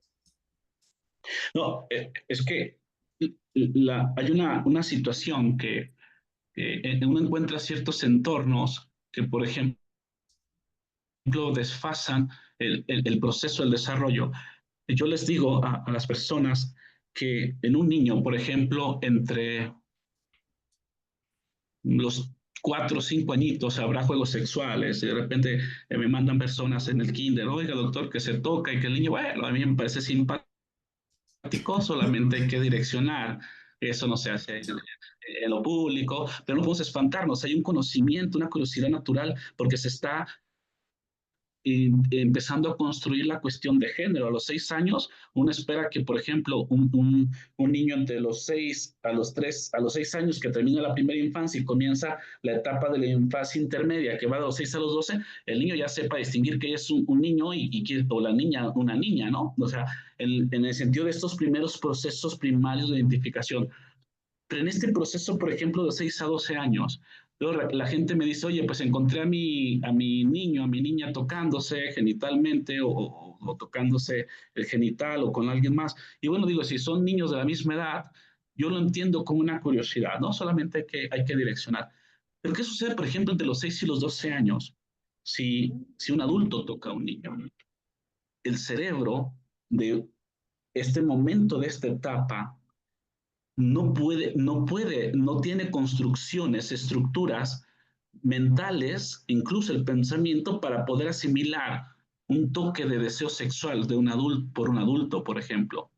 No, es que hay una situación que uno encuentra ciertos entornos que, por ejemplo, desfasan el proceso del desarrollo. Yo les digo a las personas que en un niño, por ejemplo, entre los 4 o 5 añitos habrá juegos sexuales y de repente me mandan personas en el kinder, oiga doctor, que se toca y que el niño, bueno, a mí me parece simpático, solamente hay que direccionar. Eso no se hace en lo público, pero no podemos espantarnos. Hay un conocimiento, una curiosidad natural, porque se está empezando a construir la cuestión de género. A los 6 años, uno espera que, por ejemplo, un niño entre los 6 a los 6 años que termina la primera infancia y comienza la etapa de la infancia intermedia, que va de los 6 a los 12, el niño ya sepa distinguir que es un niño o la niña una niña, ¿no? O sea, en el sentido de estos primeros procesos primarios de identificación. Pero en este proceso, por ejemplo, de 6 a 12 años, luego la gente me dice, oye, pues encontré a mi niño, a mi niña tocándose genitalmente o tocándose el genital o con alguien más. Y bueno, digo, si son niños de la misma edad, yo lo entiendo como una curiosidad, ¿no? Solamente hay que direccionar. Pero ¿qué sucede, por ejemplo, entre los 6 y los 12 años? Si un adulto toca a un niño, el cerebro de este momento, de esta etapa, no tiene construcciones, estructuras mentales, incluso el pensamiento, para poder asimilar un toque de deseo sexual de un adulto por un adulto, por ejemplo.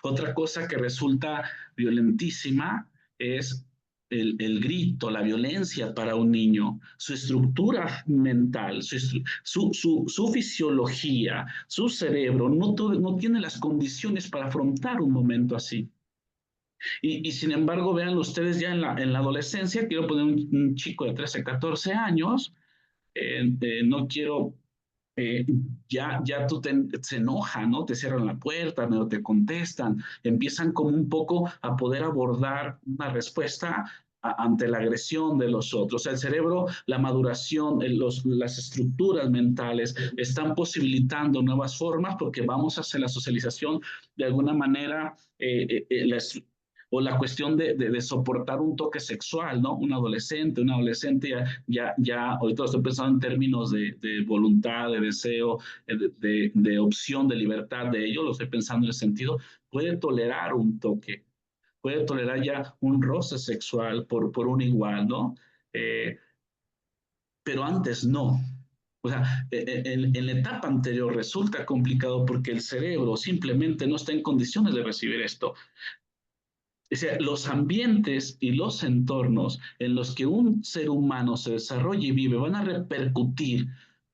Otra cosa que resulta violentísima es el grito, la violencia para un niño, su estructura mental, su fisiología, su cerebro no tiene las condiciones para afrontar un momento así. Y sin embargo, vean ustedes ya en la adolescencia, quiero poner un chico de 13, 14 años, no quiero ya se enoja, ¿no? Te cierran la puerta, no te contestan, empiezan como un poco a poder abordar una respuesta ante la agresión de los otros. O sea, el cerebro, la maduración, las estructuras mentales están posibilitando nuevas formas porque vamos hacia la socialización de alguna manera. O la cuestión de soportar un toque sexual, ¿no? Un adolescente, una adolescente ahorita estoy pensando en términos de voluntad, de deseo, de opción, de libertad de ello, lo estoy pensando en el sentido, puede tolerar un toque, puede tolerar ya un roce sexual por un igual, ¿no? Eh, pero antes no. O sea, en la etapa anterior resulta complicado porque el cerebro simplemente no está en condiciones de recibir esto. O sea, los ambientes y los entornos en los que un ser humano se desarrolla y vive van a repercutir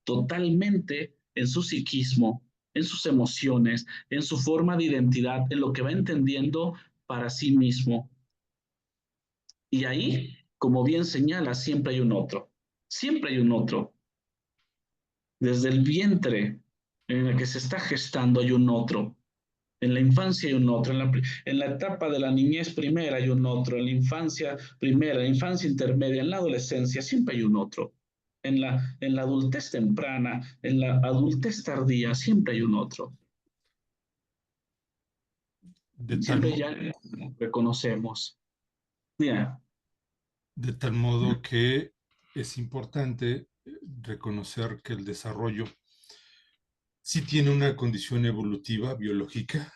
totalmente en su psiquismo, en sus emociones, en su forma de identidad, en lo que va entendiendo para sí mismo. Y ahí, como bien señala, siempre hay un otro. Siempre hay un otro. Desde el vientre en el que se está gestando hay un otro. En la infancia hay un otro, en la etapa de la niñez primera hay un otro, en la infancia primera, en la infancia intermedia, en la adolescencia siempre hay un otro. En la adultez temprana, en la adultez tardía, siempre hay un otro. De tal, Siempre ya reconocemos. Mira, de tal modo que es importante reconocer que el desarrollo sí tiene una condición evolutiva, biológica,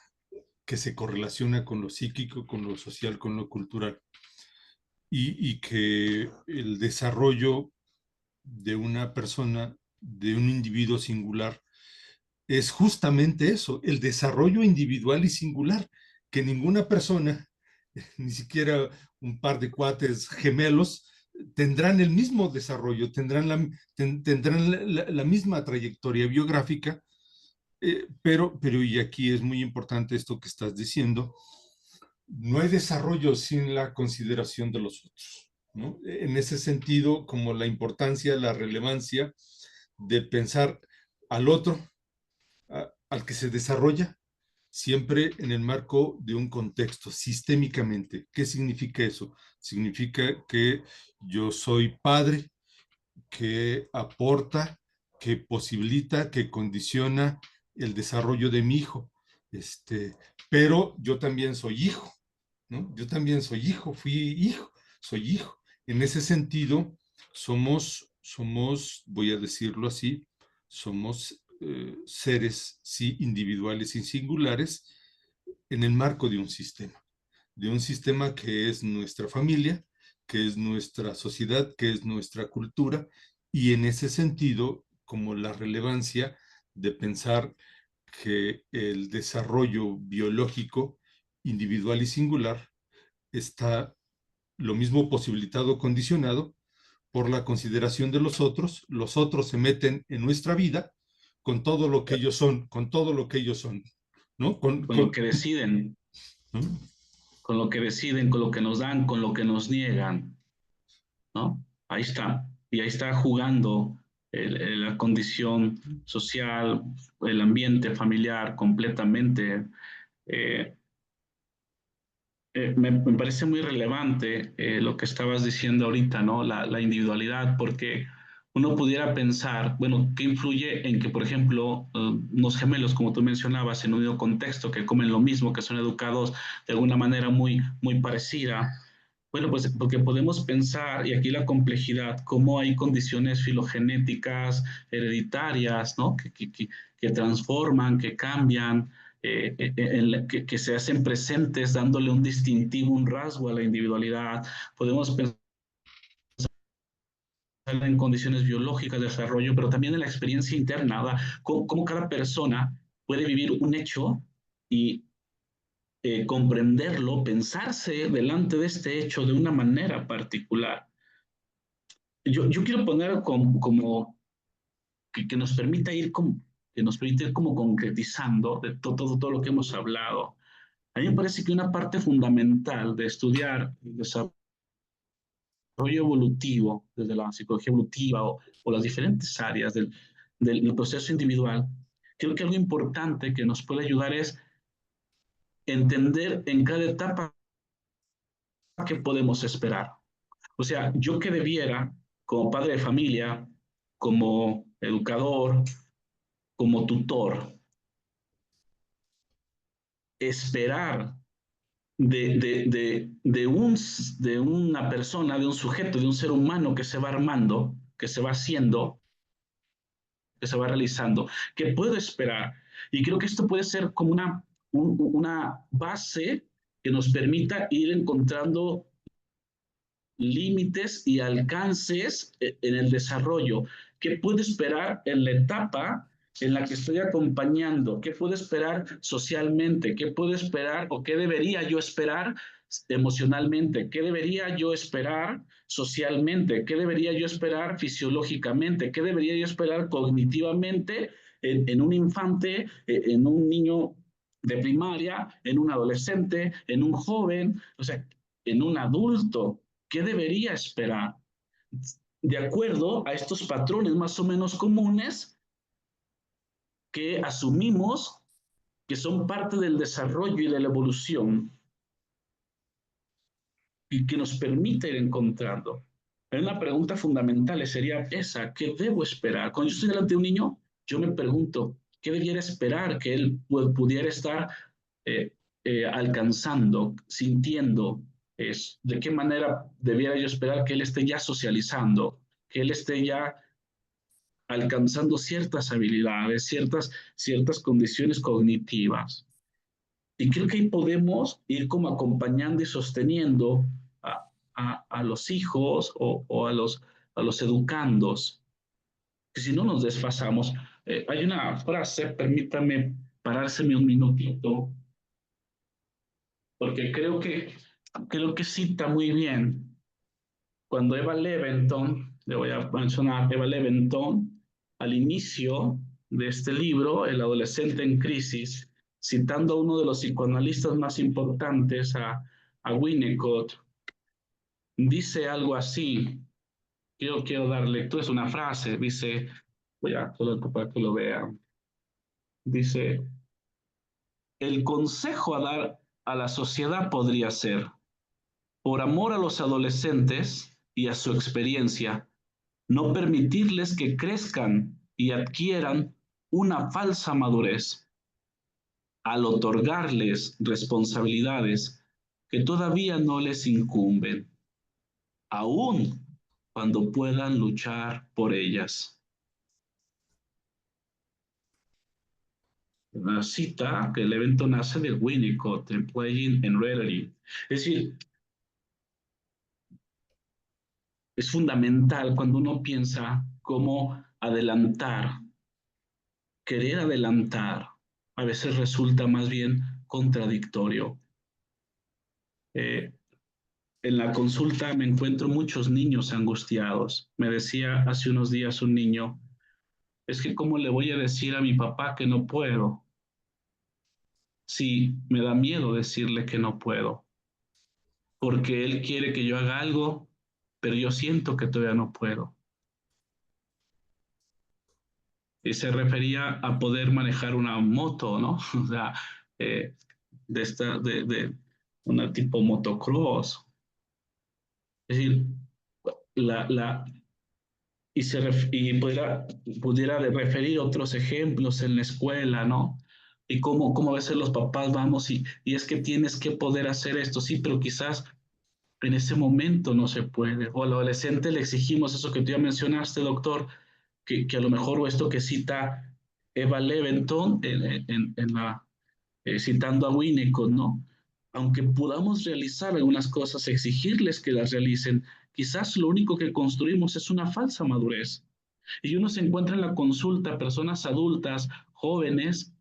que se correlaciona con lo psíquico, con lo social, con lo cultural, y que el desarrollo de una persona, de un individuo singular, es justamente eso, el desarrollo individual y singular, que ninguna persona, ni siquiera un par de cuates gemelos, tendrán el mismo desarrollo, tendrán la misma trayectoria biográfica, pero, y aquí es muy importante esto que estás diciendo, no hay desarrollo sin la consideración de los otros, ¿no? En ese sentido, como la importancia, la relevancia de pensar al otro, al que se desarrolla, siempre en el marco de un contexto, sistémicamente. ¿Qué significa eso? Significa que yo soy padre, que aporta, que posibilita, que condiciona el desarrollo de mi hijo. Pero yo también soy hijo, ¿no? Yo también soy hijo, fui hijo, soy hijo. En ese sentido, voy a decirlo así, somos seres, sí, individuales y singulares en el marco de un sistema que es nuestra familia, que es nuestra sociedad, que es nuestra cultura, y en ese sentido, como la relevancia de pensar que el desarrollo biológico individual y singular está lo mismo posibilitado o condicionado por la consideración de los otros se meten en nuestra vida con todo lo que ellos son, con todo lo que ellos son, ¿no? con lo que deciden, ¿no? con lo que deciden, con lo que nos dan, con lo que nos niegan, ¿no? Ahí está. Y ahí está jugando la condición social, el ambiente familiar completamente. Eh, me parece muy relevante lo que estabas diciendo ahorita, ¿no? La individualidad, porque uno pudiera pensar, bueno, ¿qué influye en que, por ejemplo, unos gemelos, como tú mencionabas, en un mismo contexto, que comen lo mismo, que son educados de alguna manera muy parecida? Bueno, pues porque podemos pensar, y aquí la complejidad, cómo hay condiciones filogenéticas, hereditarias, ¿no? Que transforman, que cambian, que se hacen presentes dándole un distintivo, un rasgo a la individualidad. Podemos pensar en condiciones biológicas de desarrollo, pero también en la experiencia interna, ¿verdad? Cómo cada persona puede vivir un hecho y comprenderlo, pensarse delante de este hecho de una manera particular. Yo quiero poner como que nos permita ir como, que nos permite ir como concretizando de todo lo que hemos hablado. A mí me parece que una parte fundamental de estudiar el desarrollo evolutivo, desde la psicología evolutiva o las diferentes áreas del proceso individual, creo que algo importante que nos puede ayudar es entender en cada etapa qué podemos esperar. O sea, yo que debiera, como padre de familia, como educador, como tutor, esperar de una persona, de un sujeto, de un ser humano que se va armando, que se va haciendo, que se va realizando, que puedo esperar. Y creo que esto puede ser como una base que nos permita ir encontrando límites y alcances en el desarrollo. ¿Qué puedo esperar en la etapa en la que estoy acompañando? ¿Qué puedo esperar socialmente? ¿Qué puedo esperar o qué debería yo esperar emocionalmente? ¿Qué debería yo esperar socialmente? ¿Qué debería yo esperar fisiológicamente? ¿Qué debería yo esperar cognitivamente en un infante, en un niño de primaria, en un adolescente, en un joven, o sea, en un adulto? ¿Qué debería esperar? De acuerdo a estos patrones más o menos comunes que asumimos que son parte del desarrollo y de la evolución y que nos permite ir encontrando. Una pregunta fundamental sería esa: ¿qué debo esperar? Cuando yo estoy delante de un niño, yo me pregunto, ¿qué debiera esperar que él pudiera estar eh, alcanzando, sintiendo? ¿De qué manera debiera yo esperar que él esté ya socializando, que él esté ya alcanzando ciertas habilidades, ciertas condiciones cognitivas? Y creo que ahí podemos ir como acompañando y sosteniendo a los hijos o a los educandos, que si no nos desfasamos. Hay una frase, permítame parárseme un minutito, porque creo que cita muy bien cuando Eva Leventon, le voy a mencionar Eva Leventon, al inicio de este libro, El adolescente en crisis, citando a uno de los psicoanalistas más importantes, a Winnicott, dice algo así. Yo quiero dar lectura, es una frase, dice, voy a colocar para que lo vean. Dice, el consejo a dar a la sociedad podría ser, por amor a los adolescentes y a su experiencia, no permitirles que crezcan y adquieran una falsa madurez al otorgarles responsabilidades que todavía no les incumben, aun cuando puedan luchar por ellas. Una cita que el evento nace de Winnicott en Playing and Reality. Es decir, es fundamental cuando uno piensa cómo adelantar, querer adelantar, a veces resulta más bien contradictorio. Eh, en la consulta me encuentro muchos niños angustiados. Me decía hace unos días un niño, es que ¿cómo le voy a decir a mi papá que no puedo? Sí, me da miedo decirle que no puedo, porque él quiere que yo haga algo, pero yo siento que todavía no puedo. Y se refería a poder manejar una moto, ¿no? O sea, eh, de una tipo motocross. Es decir, la, y pudiera referir otros ejemplos en la escuela, ¿no? Y cómo a veces los papás vamos y es que tienes que poder hacer esto, sí, pero quizás en ese momento no se puede. O al adolescente le exigimos eso que tú ya mencionaste, doctor, que a lo mejor o esto que cita Eva Leventon citando a Winnicott, ¿no? Aunque podamos realizar algunas cosas, exigirles que las realicen, quizás lo único que construimos es una falsa madurez. Y uno se encuentra en la consulta personas adultas, jóvenes,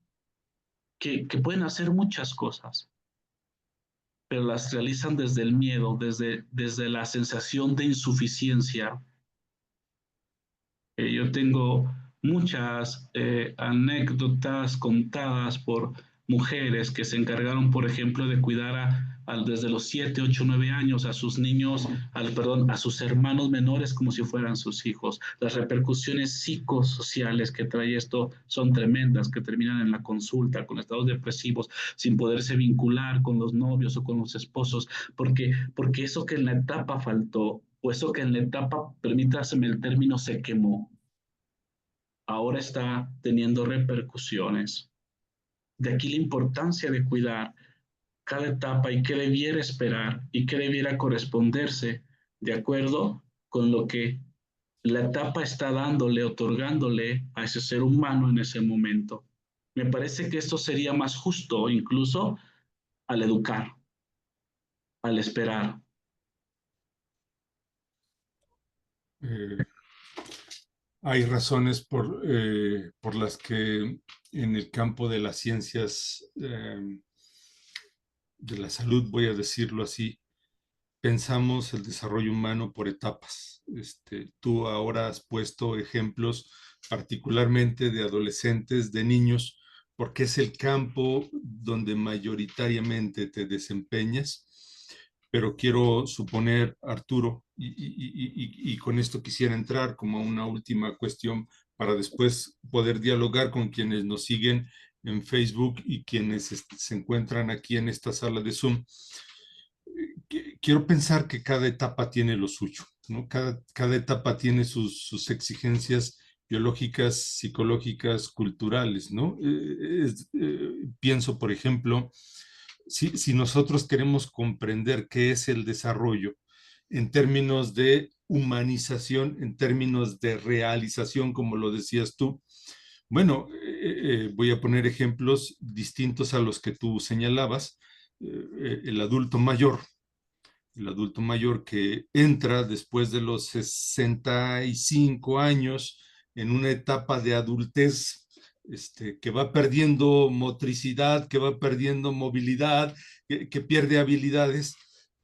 que pueden hacer muchas cosas, pero las realizan desde el miedo, desde la sensación de insuficiencia. Yo tengo muchas anécdotas contadas por mujeres que se encargaron, por ejemplo, de cuidar desde los 7, 8, 9 años a sus niños, perdón, a sus hermanos menores como si fueran sus hijos. Las repercusiones psicosociales que trae esto son tremendas, que terminan en la consulta con estados depresivos, sin poderse vincular con los novios o con los esposos, porque eso que en la etapa faltó, o eso que en la etapa, permítaseme el término, se quemó, ahora está teniendo repercusiones. De aquí la importancia de cuidar cada etapa y qué debiera esperar y qué debiera corresponderse de acuerdo con lo que la etapa está dándole, otorgándole a ese ser humano en ese momento. Me parece que esto sería más justo incluso al educar, al esperar. Eh, Hay razones por las que en el campo de las ciencias de la salud, voy a decirlo así, pensamos el desarrollo humano por etapas. Tú ahora has puesto ejemplos particularmente de adolescentes, de niños, porque es el campo donde mayoritariamente te desempeñas. Pero quiero suponer, Arturo, y con esto quisiera entrar como a una última cuestión para después poder dialogar con quienes nos siguen en Facebook y quienes se encuentran aquí en esta sala de Zoom. Quiero pensar que cada etapa tiene lo suyo, ¿no? Cada etapa tiene sus exigencias biológicas, psicológicas, culturales, ¿no? Pienso, por ejemplo, si nosotros queremos comprender qué es el desarrollo en términos de humanización, en términos de realización, como lo decías tú, bueno, voy a poner ejemplos distintos a los que tú señalabas. El adulto mayor, que entra después de los 65 años en una etapa de adultez, que va perdiendo motricidad, que va perdiendo movilidad, que pierde habilidades,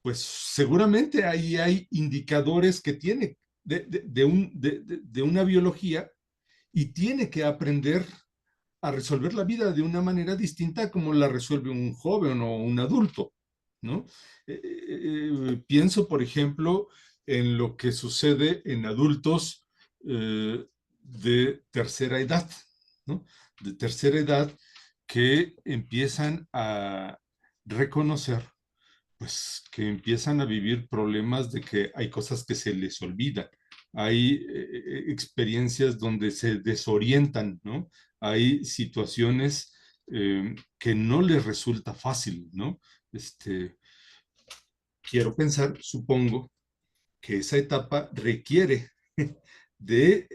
pues seguramente ahí hay indicadores que tiene de una biología y tiene que aprender a resolver la vida de una manera distinta como la resuelve un joven o un adulto, ¿no? Pienso, por ejemplo, en lo que sucede en adultos de tercera edad, ¿no? De tercera edad que empiezan a reconocer, pues, que empiezan a vivir problemas de que hay cosas que se les olvidan, hay experiencias donde se desorientan, ¿no? Hay situaciones que no les resulta fácil, ¿no? Quiero pensar, supongo, que esa etapa requiere de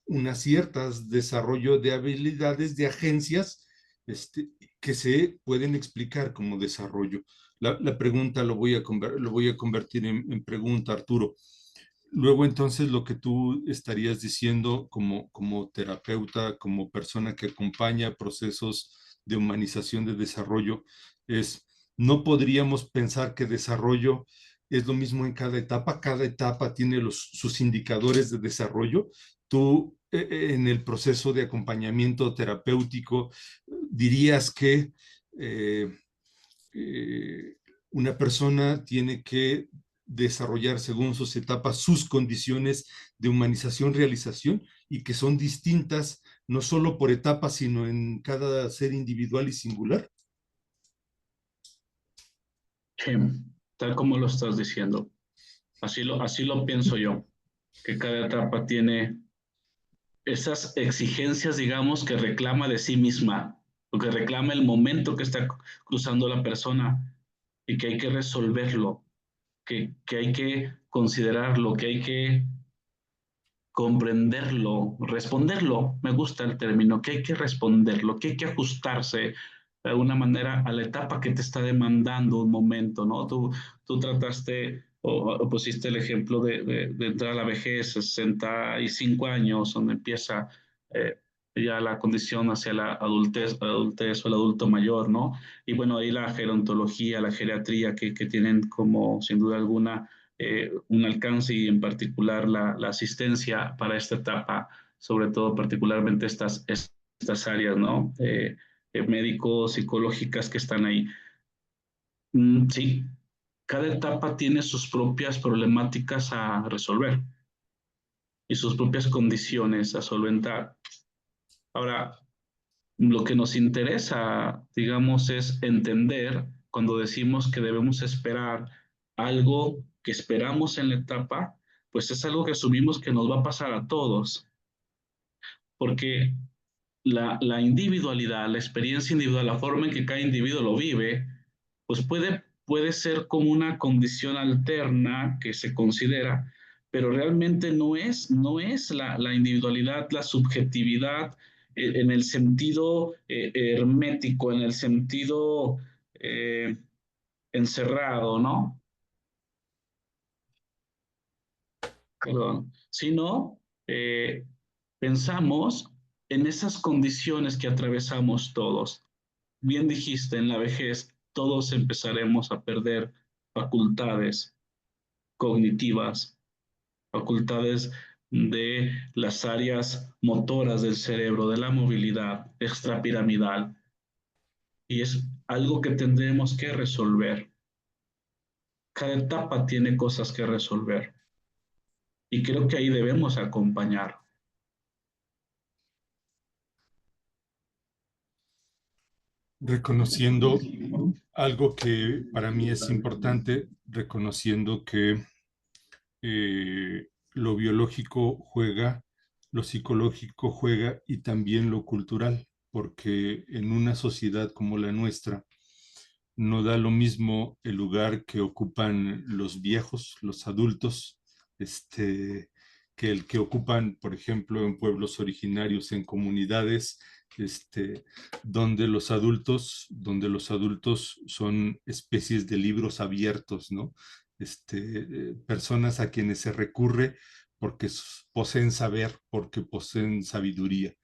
unas ciertas desarrollo de habilidades, de agencias, que se pueden explicar como desarrollo. La pregunta lo voy a convertir en pregunta, Arturo. Luego, entonces, lo que tú estarías diciendo como terapeuta, como persona que acompaña procesos de humanización de desarrollo, es, no podríamos pensar que desarrollo es lo mismo en cada etapa tiene sus indicadores de desarrollo. Tú, en el proceso de acompañamiento terapéutico, dirías que eh, eh, una persona tiene que desarrollar según sus etapas sus condiciones de humanización, realización, y que son distintas no solo por etapas, sino en cada ser individual y singular. Sí, tal como lo estás diciendo. Así lo pienso yo, que cada etapa tiene esas exigencias, digamos, que reclama de sí misma, o que reclama el momento que está cruzando la persona y que hay que resolverlo, que hay que considerarlo, que hay que comprenderlo, responderlo, me gusta el término, que hay que responderlo, que hay que ajustarse de alguna manera a la etapa que te está demandando un momento, ¿no? Tú trataste o pusiste el ejemplo de entrar a la vejez, 65 años, donde empieza eh, ya la condición hacia la adultez o el adulto mayor, ¿no? Y bueno, ahí la gerontología, la geriatría, que tienen como, sin duda alguna, un alcance y en particular la asistencia para esta etapa, sobre todo particularmente estas áreas, ¿no? Médicos, psicológicas que están ahí. Sí, cada etapa tiene sus propias problemáticas a resolver y sus propias condiciones a solventar. Ahora, lo que nos interesa, digamos, es entender cuando decimos que debemos esperar algo que esperamos en la etapa, pues es algo que asumimos que nos va a pasar a todos, porque la individualidad, la experiencia individual, la forma en que cada individuo lo vive, pues puede ser como una condición alterna que se considera, pero realmente no es la individualidad, la subjetividad en el sentido hermético, en el sentido eh, encerrado, ¿no? Perdón, sino pensamos en esas condiciones que atravesamos todos. Bien dijiste, en la vejez todos empezaremos a perder facultades cognitivas, facultades de las áreas motoras del cerebro, de la movilidad extrapiramidal, y es algo que tendremos que resolver. Cada etapa tiene cosas que resolver y creo que ahí debemos acompañar. Reconociendo algo que para mí es importante, reconociendo que lo biológico juega, lo psicológico juega y también lo cultural, porque en una sociedad como la nuestra no da lo mismo el lugar que ocupan los viejos, los adultos, que el que ocupan, por ejemplo, en pueblos originarios, en comunidades, este, donde los adultos son especies de libros abiertos, ¿no? Personas a quienes se recurre porque poseen saber, porque poseen sabiduría.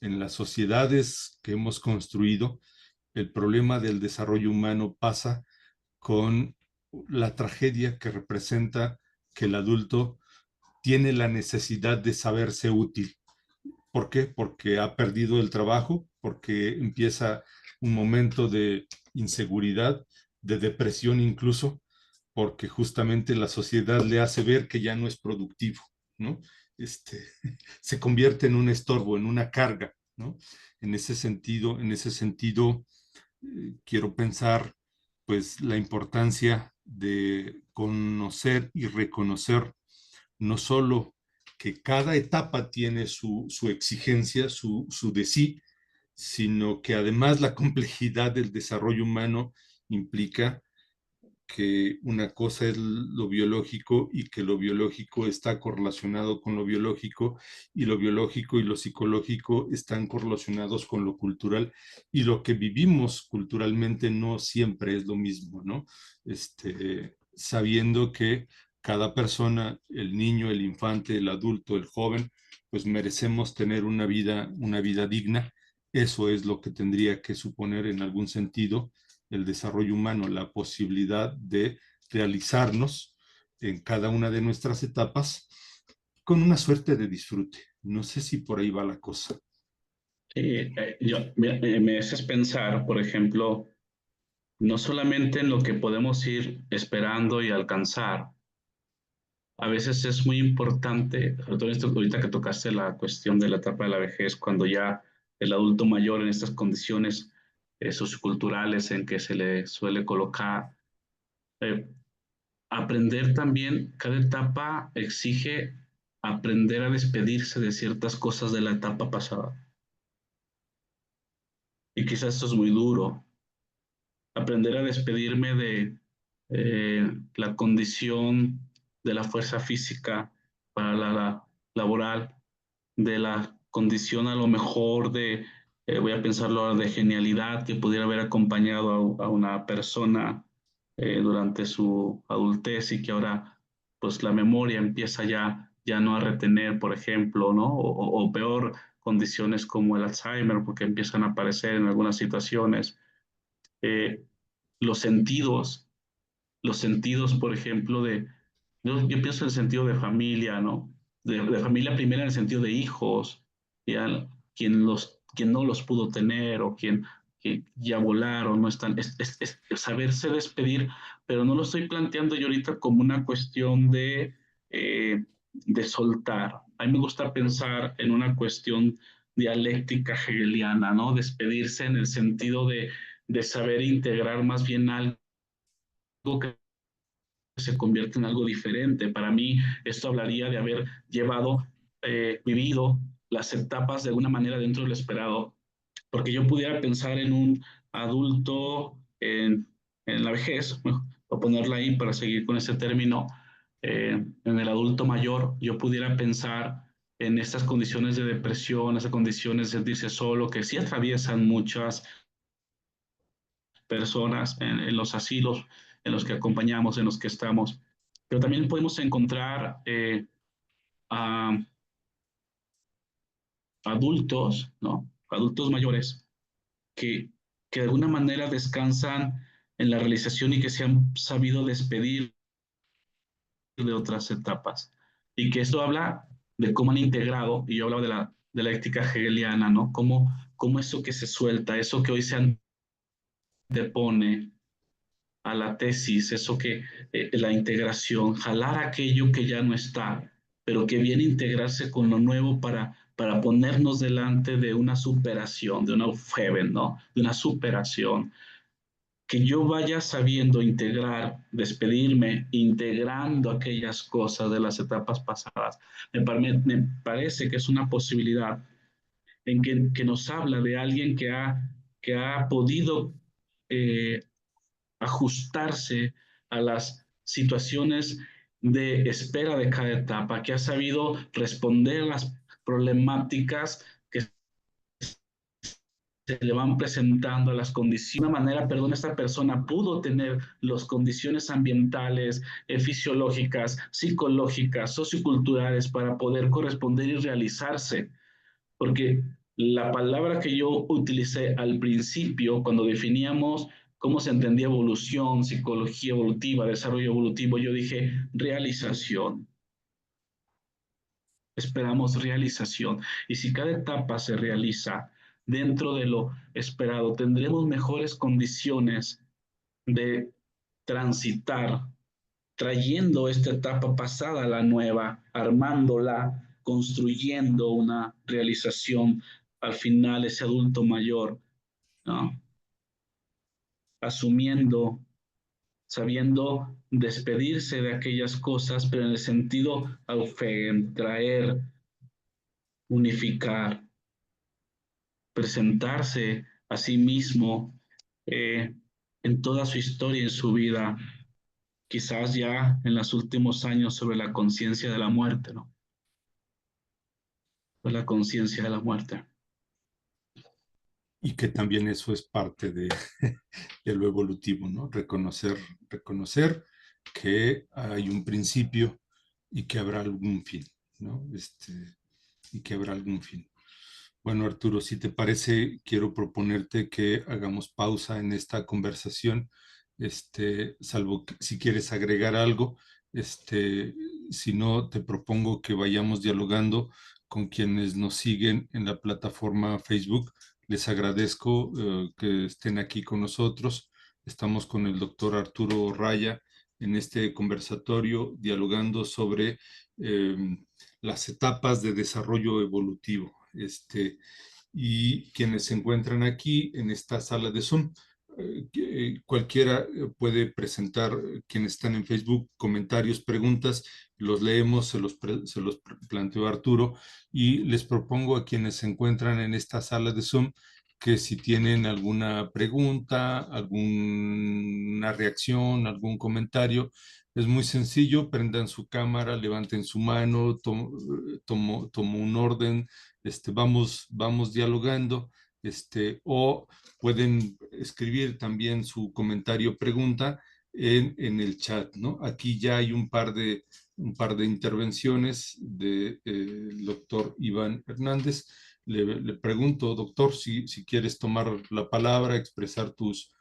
En las sociedades que hemos construido, el problema del desarrollo humano pasa con la tragedia que representa que el adulto tiene la necesidad de saberse útil. ¿Por qué? Porque ha perdido el trabajo, porque empieza un momento de inseguridad, de depresión incluso, porque justamente la sociedad le hace ver que ya no es productivo, ¿no? Este, se convierte en un estorbo, en una carga, ¿no? En ese sentido, quiero pensar, pues, la importancia de conocer y reconocer no solo que cada etapa tiene su exigencia, su de sí, sino que además la complejidad del desarrollo humano implica que una cosa es lo biológico y que lo biológico está correlacionado con lo biológico y lo biológico y lo psicológico están correlacionados con lo cultural y lo que vivimos culturalmente no siempre es lo mismo, ¿no? Sabiendo que cada persona, el niño, el infante, el adulto, el joven, pues merecemos tener una vida digna. Eso es lo que tendría que suponer en algún sentido el desarrollo humano, la posibilidad de realizarnos en cada una de nuestras etapas con una suerte de disfrute. No sé si por ahí va la cosa. Me haces pensar, por ejemplo, no solamente en lo que podemos ir esperando y alcanzar. A veces es muy importante, sobre todo ahorita que tocaste la cuestión de la etapa de la vejez, cuando ya el adulto mayor en estas condiciones socioculturales en que se le suele colocar, eh, aprender también, cada etapa exige aprender a despedirse de ciertas cosas de la etapa pasada. Y quizás esto es muy duro, aprender a despedirme de la condición de la fuerza física para la laboral, de la condición a lo mejor de, voy a pensarlo ahora, de genialidad que pudiera haber acompañado a una persona durante su adultez y que ahora pues la memoria empieza ya no a retener, por ejemplo, ¿no? O peor, condiciones como el Alzheimer, porque empiezan a aparecer en algunas situaciones. Eh, los sentidos, los sentidos, por ejemplo, yo pienso en el sentido de familia, ¿no? De familia primera en el sentido de hijos, ya, quien no los pudo tener o que ya volaron, no están, es saberse despedir, pero no lo estoy planteando yo ahorita como una cuestión de soltar. A mí me gusta pensar en una cuestión dialéctica hegeliana, ¿no? Despedirse en el sentido de saber integrar más bien algo que se convierte en algo diferente. Para mí, esto hablaría de haber vivido las etapas de alguna manera dentro de lo esperado, porque yo pudiera pensar en un adulto en la vejez, bueno, o ponerla ahí para seguir con ese término, en el adulto mayor, yo pudiera pensar en estas condiciones de depresión, esas condiciones de sentirse solo, que sí atraviesan muchas personas en los asilos en los que acompañamos, en los que estamos. Pero también podemos encontrar a adultos, ¿no? Adultos mayores que de alguna manera descansan en la realización y que se han sabido despedir de otras etapas. Y que esto habla de cómo han integrado, y yo hablaba de la ética hegeliana, ¿no? Cómo eso que se suelta, eso que hoy se antepone, a la tesis, eso que la integración, jalar aquello que ya no está, pero que viene a integrarse con lo nuevo para ponernos delante de una superación, de una Aufheben, ¿no? De una superación. Que yo vaya sabiendo integrar, despedirme, integrando aquellas cosas de las etapas pasadas, me parece que es una posibilidad en que nos habla de alguien que ha podido eh, ajustarse a las situaciones de espera de cada etapa, que ha sabido responder a las problemáticas que se le van presentando a las condiciones. De una manera, perdón, esta persona pudo tener las condiciones ambientales, fisiológicas, psicológicas, socioculturales para poder corresponder y realizarse. Porque la palabra que yo utilicé al principio, cuando definíamos cómo se entendía evolución, psicología evolutiva, desarrollo evolutivo, yo dije realización. Esperamos realización. Y si cada etapa se realiza dentro de lo esperado, tendremos mejores condiciones de transitar, trayendo esta etapa pasada a la nueva, armándola, construyendo una realización al final, ese adulto mayor, ¿no? Asumiendo, sabiendo despedirse de aquellas cosas, pero en el sentido traer, unificar, presentarse a sí mismo eh, en toda su historia, en su vida, quizás ya en los últimos años sobre la conciencia de la muerte, ¿no? Pues la conciencia de la muerte. Y que también eso es parte de, de lo evolutivo, ¿no? Reconocer que hay un principio y que habrá algún fin, ¿no? Y que habrá algún fin. Bueno, Arturo, si te parece, quiero proponerte que hagamos pausa en esta conversación, salvo que, si quieres agregar algo, si no, te propongo que vayamos dialogando con quienes nos siguen en la plataforma Facebook. Les agradezco que estén aquí con nosotros. Estamos con el doctor Arturo Raya en este conversatorio dialogando sobre eh, las etapas de desarrollo evolutivo. Y quienes se encuentran aquí en esta sala de Zoom, cualquiera puede presentar, quienes están en Facebook, comentarios, preguntas, los leemos, se los planteo a Arturo y les propongo a quienes se encuentran en esta sala de Zoom que si tienen alguna pregunta, alguna reacción, algún comentario, es muy sencillo, prendan su cámara, levanten su mano, tomo un orden, vamos dialogando, o pueden escribir también su comentario, pregunta en el chat, ¿no? Aquí ya hay un par de intervenciones del doctor Iván Hernández. Le pregunto, doctor, si quieres tomar la palabra, expresar tus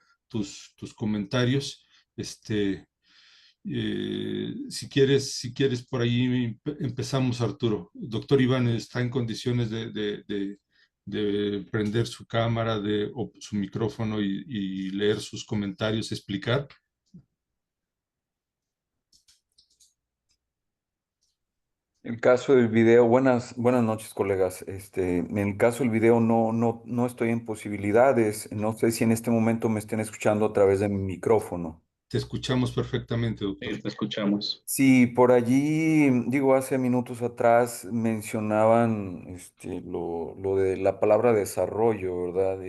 comentarios. Si quieres por ahí empezamos, Arturo. Doctor Iván, ¿está en condiciones de prender su cámara o su micrófono y leer sus comentarios, explicar? El caso del video, buenas noches, colegas. En el caso del video no estoy en posibilidades. No sé si en este momento me estén escuchando a través de mi micrófono. Te escuchamos perfectamente, doctor. Te escuchamos. Sí, por allí, digo, hace minutos atrás mencionaban lo de la palabra desarrollo, ¿verdad?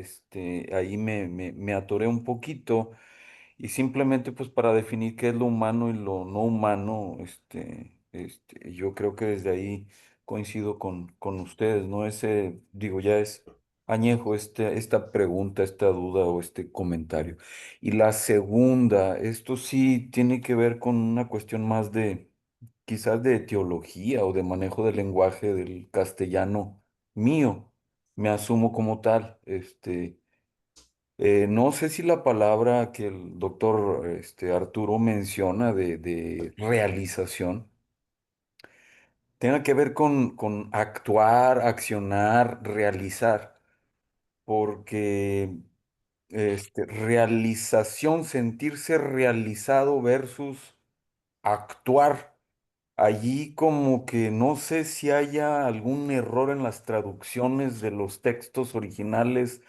Ahí me atoré un poquito. Y simplemente pues para definir qué es lo humano y lo no humano, yo creo que desde ahí coincido con ustedes, ¿no? Digo, ya es añejo esta pregunta, esta duda o este comentario. Y la segunda, esto sí tiene que ver con una cuestión más quizás de teología o de manejo del lenguaje del castellano mío. Me asumo como tal, no sé si la palabra que el doctor Arturo menciona de realización tenga que ver con actuar, accionar, realizar, porque realización, sentirse realizado versus actuar. Allí como que no sé si haya algún error en las traducciones de los textos originales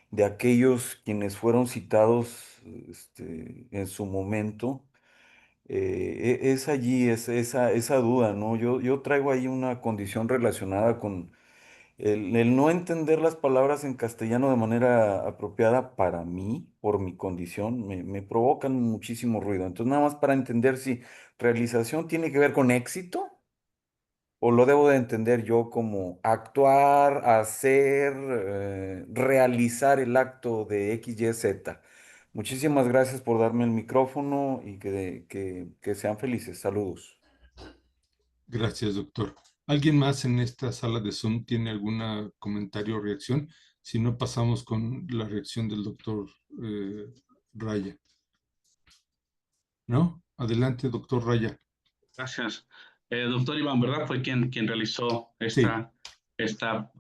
de aquellos quienes fueron citados en su momento. Es allí esa duda, ¿no? Yo traigo ahí una condición relacionada con el no entender las palabras en castellano de manera apropiada para mí, por mi condición, me provocan muchísimo ruido. Entonces, nada más para entender si realización tiene que ver con éxito. ¿O lo debo de entender yo como actuar, hacer, realizar el acto de X, Y, Z? Muchísimas gracias por darme el micrófono y que sean felices. Saludos. Gracias, doctor. ¿Alguien más en esta sala de Zoom tiene algún comentario o reacción? Si no, pasamos con la reacción del doctor Raya. ¿No? Adelante, doctor Raya. Gracias. Doctor Iván, ¿verdad? Fue quien realizó Sí, esta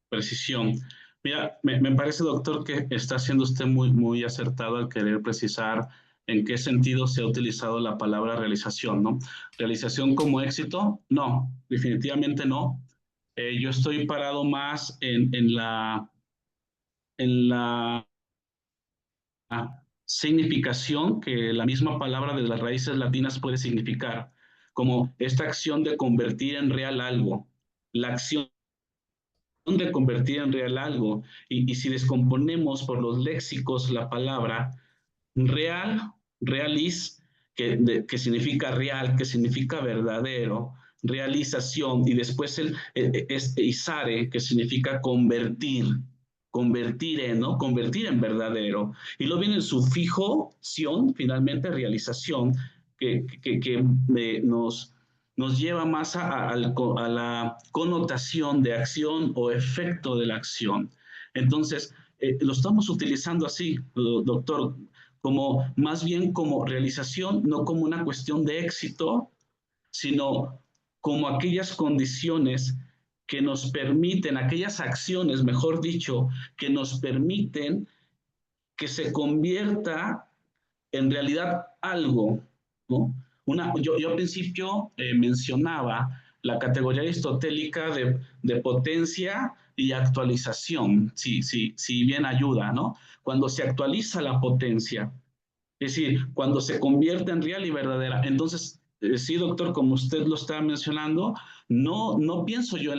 precisión. Mira, me parece, doctor, que está siendo usted muy acertado al querer precisar en qué sentido se ha utilizado la palabra realización, ¿no? ¿Realización como éxito? No, definitivamente no. Yo estoy parado más en la significación que la misma palabra de las raíces latinas puede significar, como esta acción de convertir en real algo, la acción de convertir en real algo. Y si descomponemos por los léxicos la palabra real, realis, que significa real, que significa verdadero, realización, y después es isare, que significa convertir en, ¿no? Convertir en verdadero. Y luego viene el sufijo, sion, finalmente realización, que nos lleva más a la connotación de acción o efecto de la acción. Entonces, lo estamos utilizando así, doctor, como más bien como realización, no como una cuestión de éxito, sino como aquellas condiciones que nos permiten, aquellas acciones, mejor dicho, que nos permiten que se convierta en realidad algo, ¿no? Yo al principio mencionaba la categoría aristotélica de potencia y actualización, si bien ayuda, ¿no? Cuando se actualiza la potencia, es decir, cuando se convierte en real y verdadera. Entonces, sí, doctor, como usted lo estaba mencionando, no pienso yo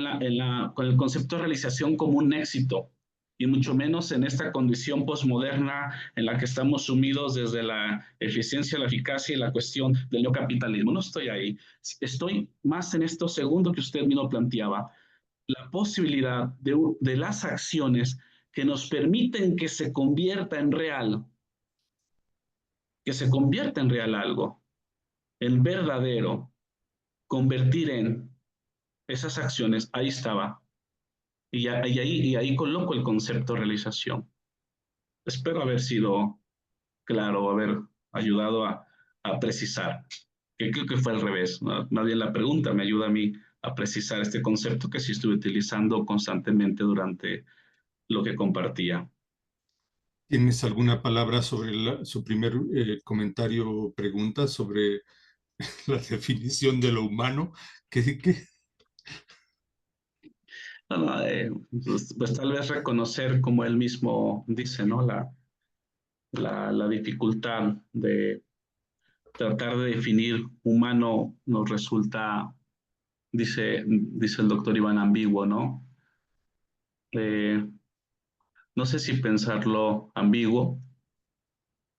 con el concepto de realización como un éxito, y mucho menos en esta condición posmoderna en la que estamos sumidos desde la eficiencia, la eficacia y la cuestión del neocapitalismo. No estoy ahí. Estoy más en esto segundo que usted mismo planteaba, la posibilidad de las acciones que nos permiten que se convierta en real que se convierta en real algo, el verdadero, convertir en esas acciones, ahí estaba. Y ahí coloco el concepto de realización. Espero haber sido claro, haber ayudado a precisar, que creo que fue al revés, ¿no? Más bien la pregunta me ayuda a mí a precisar este concepto que sí estuve utilizando constantemente durante lo que compartía. ¿Tienes alguna palabra sobre su primer comentario o pregunta sobre la definición de lo humano? ¿Qué? No, no, pues tal vez reconocer, como él mismo dice, ¿no? La dificultad de tratar de definir humano nos resulta, dice el doctor Iván, ambiguo, ¿no? Eh, no sé si pensarlo ambiguo,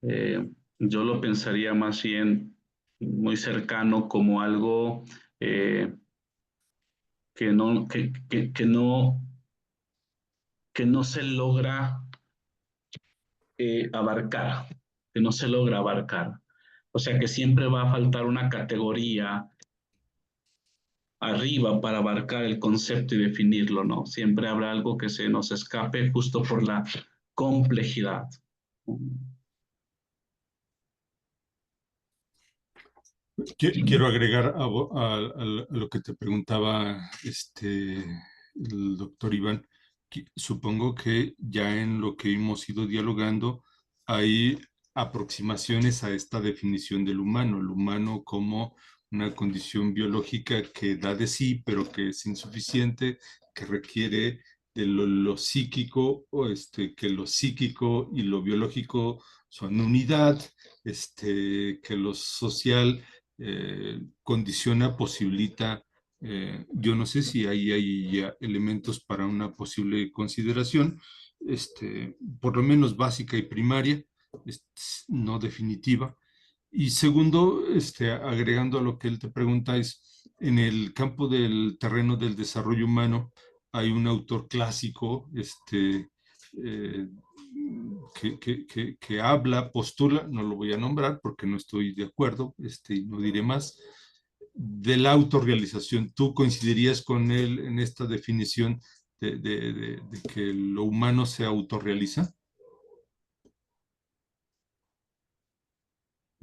eh, yo lo pensaría más bien muy cercano como algo eh, que no se logra abarcar, que no se logra abarcar. O sea que siempre va a faltar una categoría arriba para abarcar el concepto y definirlo, ¿no? Siempre habrá algo que se nos escape justo por la complejidad. Quiero agregar a lo que te preguntaba el doctor Iván. Supongo que ya en lo que hemos ido dialogando hay aproximaciones a esta definición del humano, el humano como una condición biológica que da de sí, pero que es insuficiente, que requiere de lo psíquico, que lo psíquico y lo biológico son unidad, que lo social condiciona, posibilita, yo no sé si ahí hay ya elementos para una posible consideración, por lo menos básica y primaria, no definitiva. Y segundo, agregando a lo que él te pregunta, es en el campo del terreno del desarrollo humano, hay un autor clásico, eh, que habla, postula, no lo voy a nombrar porque no estoy de acuerdo, no diré más, de la autorrealización. ¿Tú coincidirías con él en esta definición de que lo humano se autorrealiza?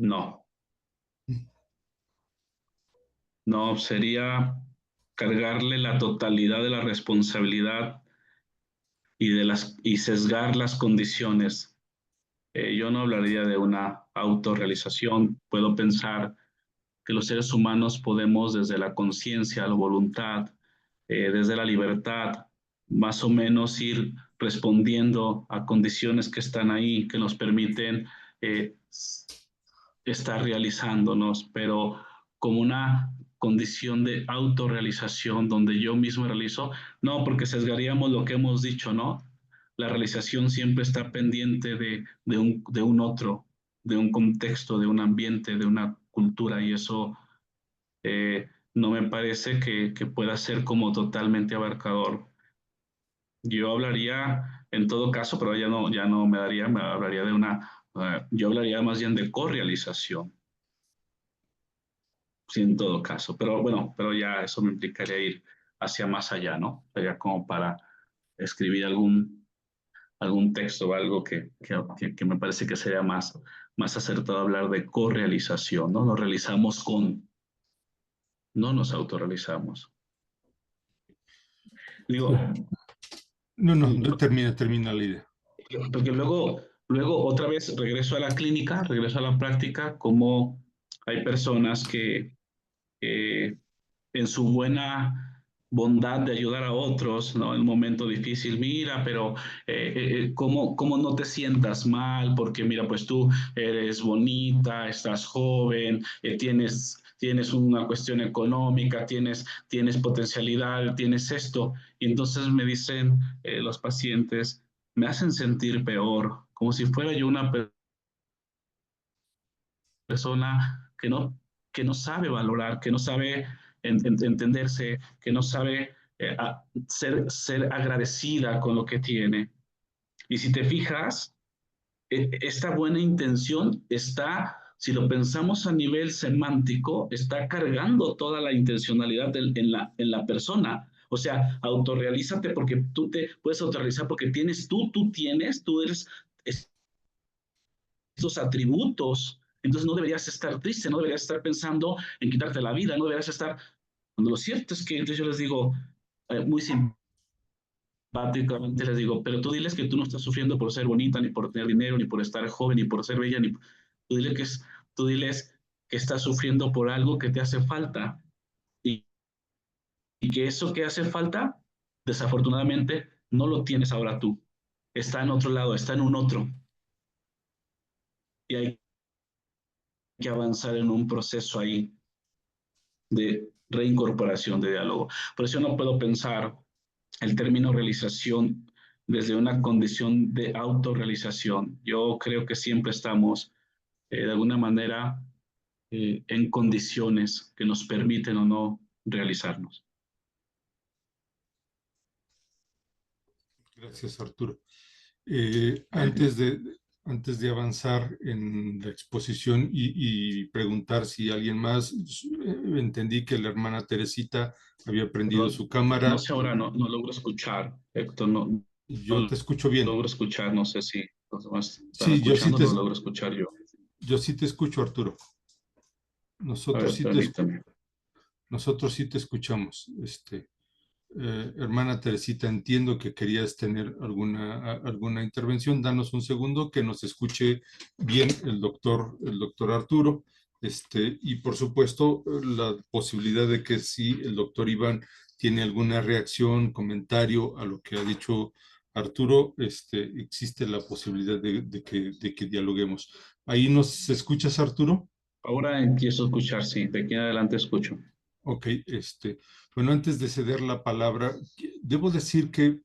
No, no, sería cargarle la totalidad de la responsabilidad y sesgar las condiciones. Yo no hablaría de una autorrealización. Puedo pensar que los seres humanos podemos desde la conciencia, la voluntad, desde la libertad, más o menos ir respondiendo a condiciones que están ahí, que nos permiten eh, estar realizándonos, pero como una condición de autorrealización donde yo mismo realizo, no, porque sesgaríamos lo que hemos dicho, ¿no? La realización siempre está pendiente de un otro, de un contexto, de un ambiente, de una cultura, y eso no me parece que pueda ser como totalmente abarcador. Yo hablaría en todo caso, pero ya no me hablaría de yo hablaría más bien de correalización, sí, en todo caso. Pero bueno, pero ya eso me implicaría ir hacia más allá, ¿no? Sería como para escribir algún texto o algo que me parece que sería más acertado hablar de correalización, ¿no? Nos realizamos no nos autorrealizamos. Digo, No, no, termina la idea. porque luego otra vez regreso a la clínica, regreso a la práctica, como hay personas que en su buena bondad de ayudar a otros, ¿no? En un momento difícil, mira, pero ¿cómo no te sientas mal? Porque mira, pues tú eres bonita, estás joven, tienes una cuestión económica, tienes potencialidad, tienes esto. Y entonces me dicen los pacientes, me hacen sentir peor, como si fuera yo una persona que no sabe valorar, que no sabe entenderse, que no sabe ser agradecida con lo que tiene. Y si te fijas, esta buena intención está, si lo pensamos a nivel semántico, está cargando toda la intencionalidad en la persona. O sea, autorrealízate porque tú te puedes autorrealizar porque tú eres estos atributos. Entonces no deberías estar triste, no deberías estar pensando en quitarte la vida, no deberías estar... Cuando lo cierto es que entonces yo les digo, muy simpáticamente les digo, pero tú diles que tú no estás sufriendo por ser bonita, ni por tener dinero, ni por estar joven, ni por ser bella, ni tú diles tú diles que estás sufriendo por algo que te hace falta y, y que eso que hace falta, desafortunadamente, no lo tienes ahora tú. Está en otro lado, está en un otro. Y hay que avanzar en un proceso ahí de reincorporación de diálogo. Por eso no puedo pensar el término realización desde una condición de autorrealización. Yo creo que siempre estamos de alguna manera en condiciones que nos permiten o no realizarnos. Gracias, Arturo. Antes de avanzar en la exposición y preguntar si alguien más, entendí que la hermana Teresita había prendido Perdón, su no cámara. sé ahora, no logro escuchar, Héctor, Yo no te escucho bien. logro escuchar, no sé si los demás están Sí, escuchando, no logro escuchar yo. yo sí te escucho, Arturo. A Nosotros ver, sí permítame. nosotros sí te escuchamos. Hermana Teresita, entiendo que querías tener alguna intervención. Danos un segundo que nos escuche bien el doctor Arturo. Y por supuesto, la posibilidad de que si el doctor Iván tiene alguna reacción, comentario a lo que ha dicho Arturo, existe la posibilidad de que dialoguemos. ¿Ahí nos escuchas, Arturo? Ahora empiezo a escuchar, sí, de aquí en adelante escucho. Ok, bueno, antes de ceder la palabra, debo decir que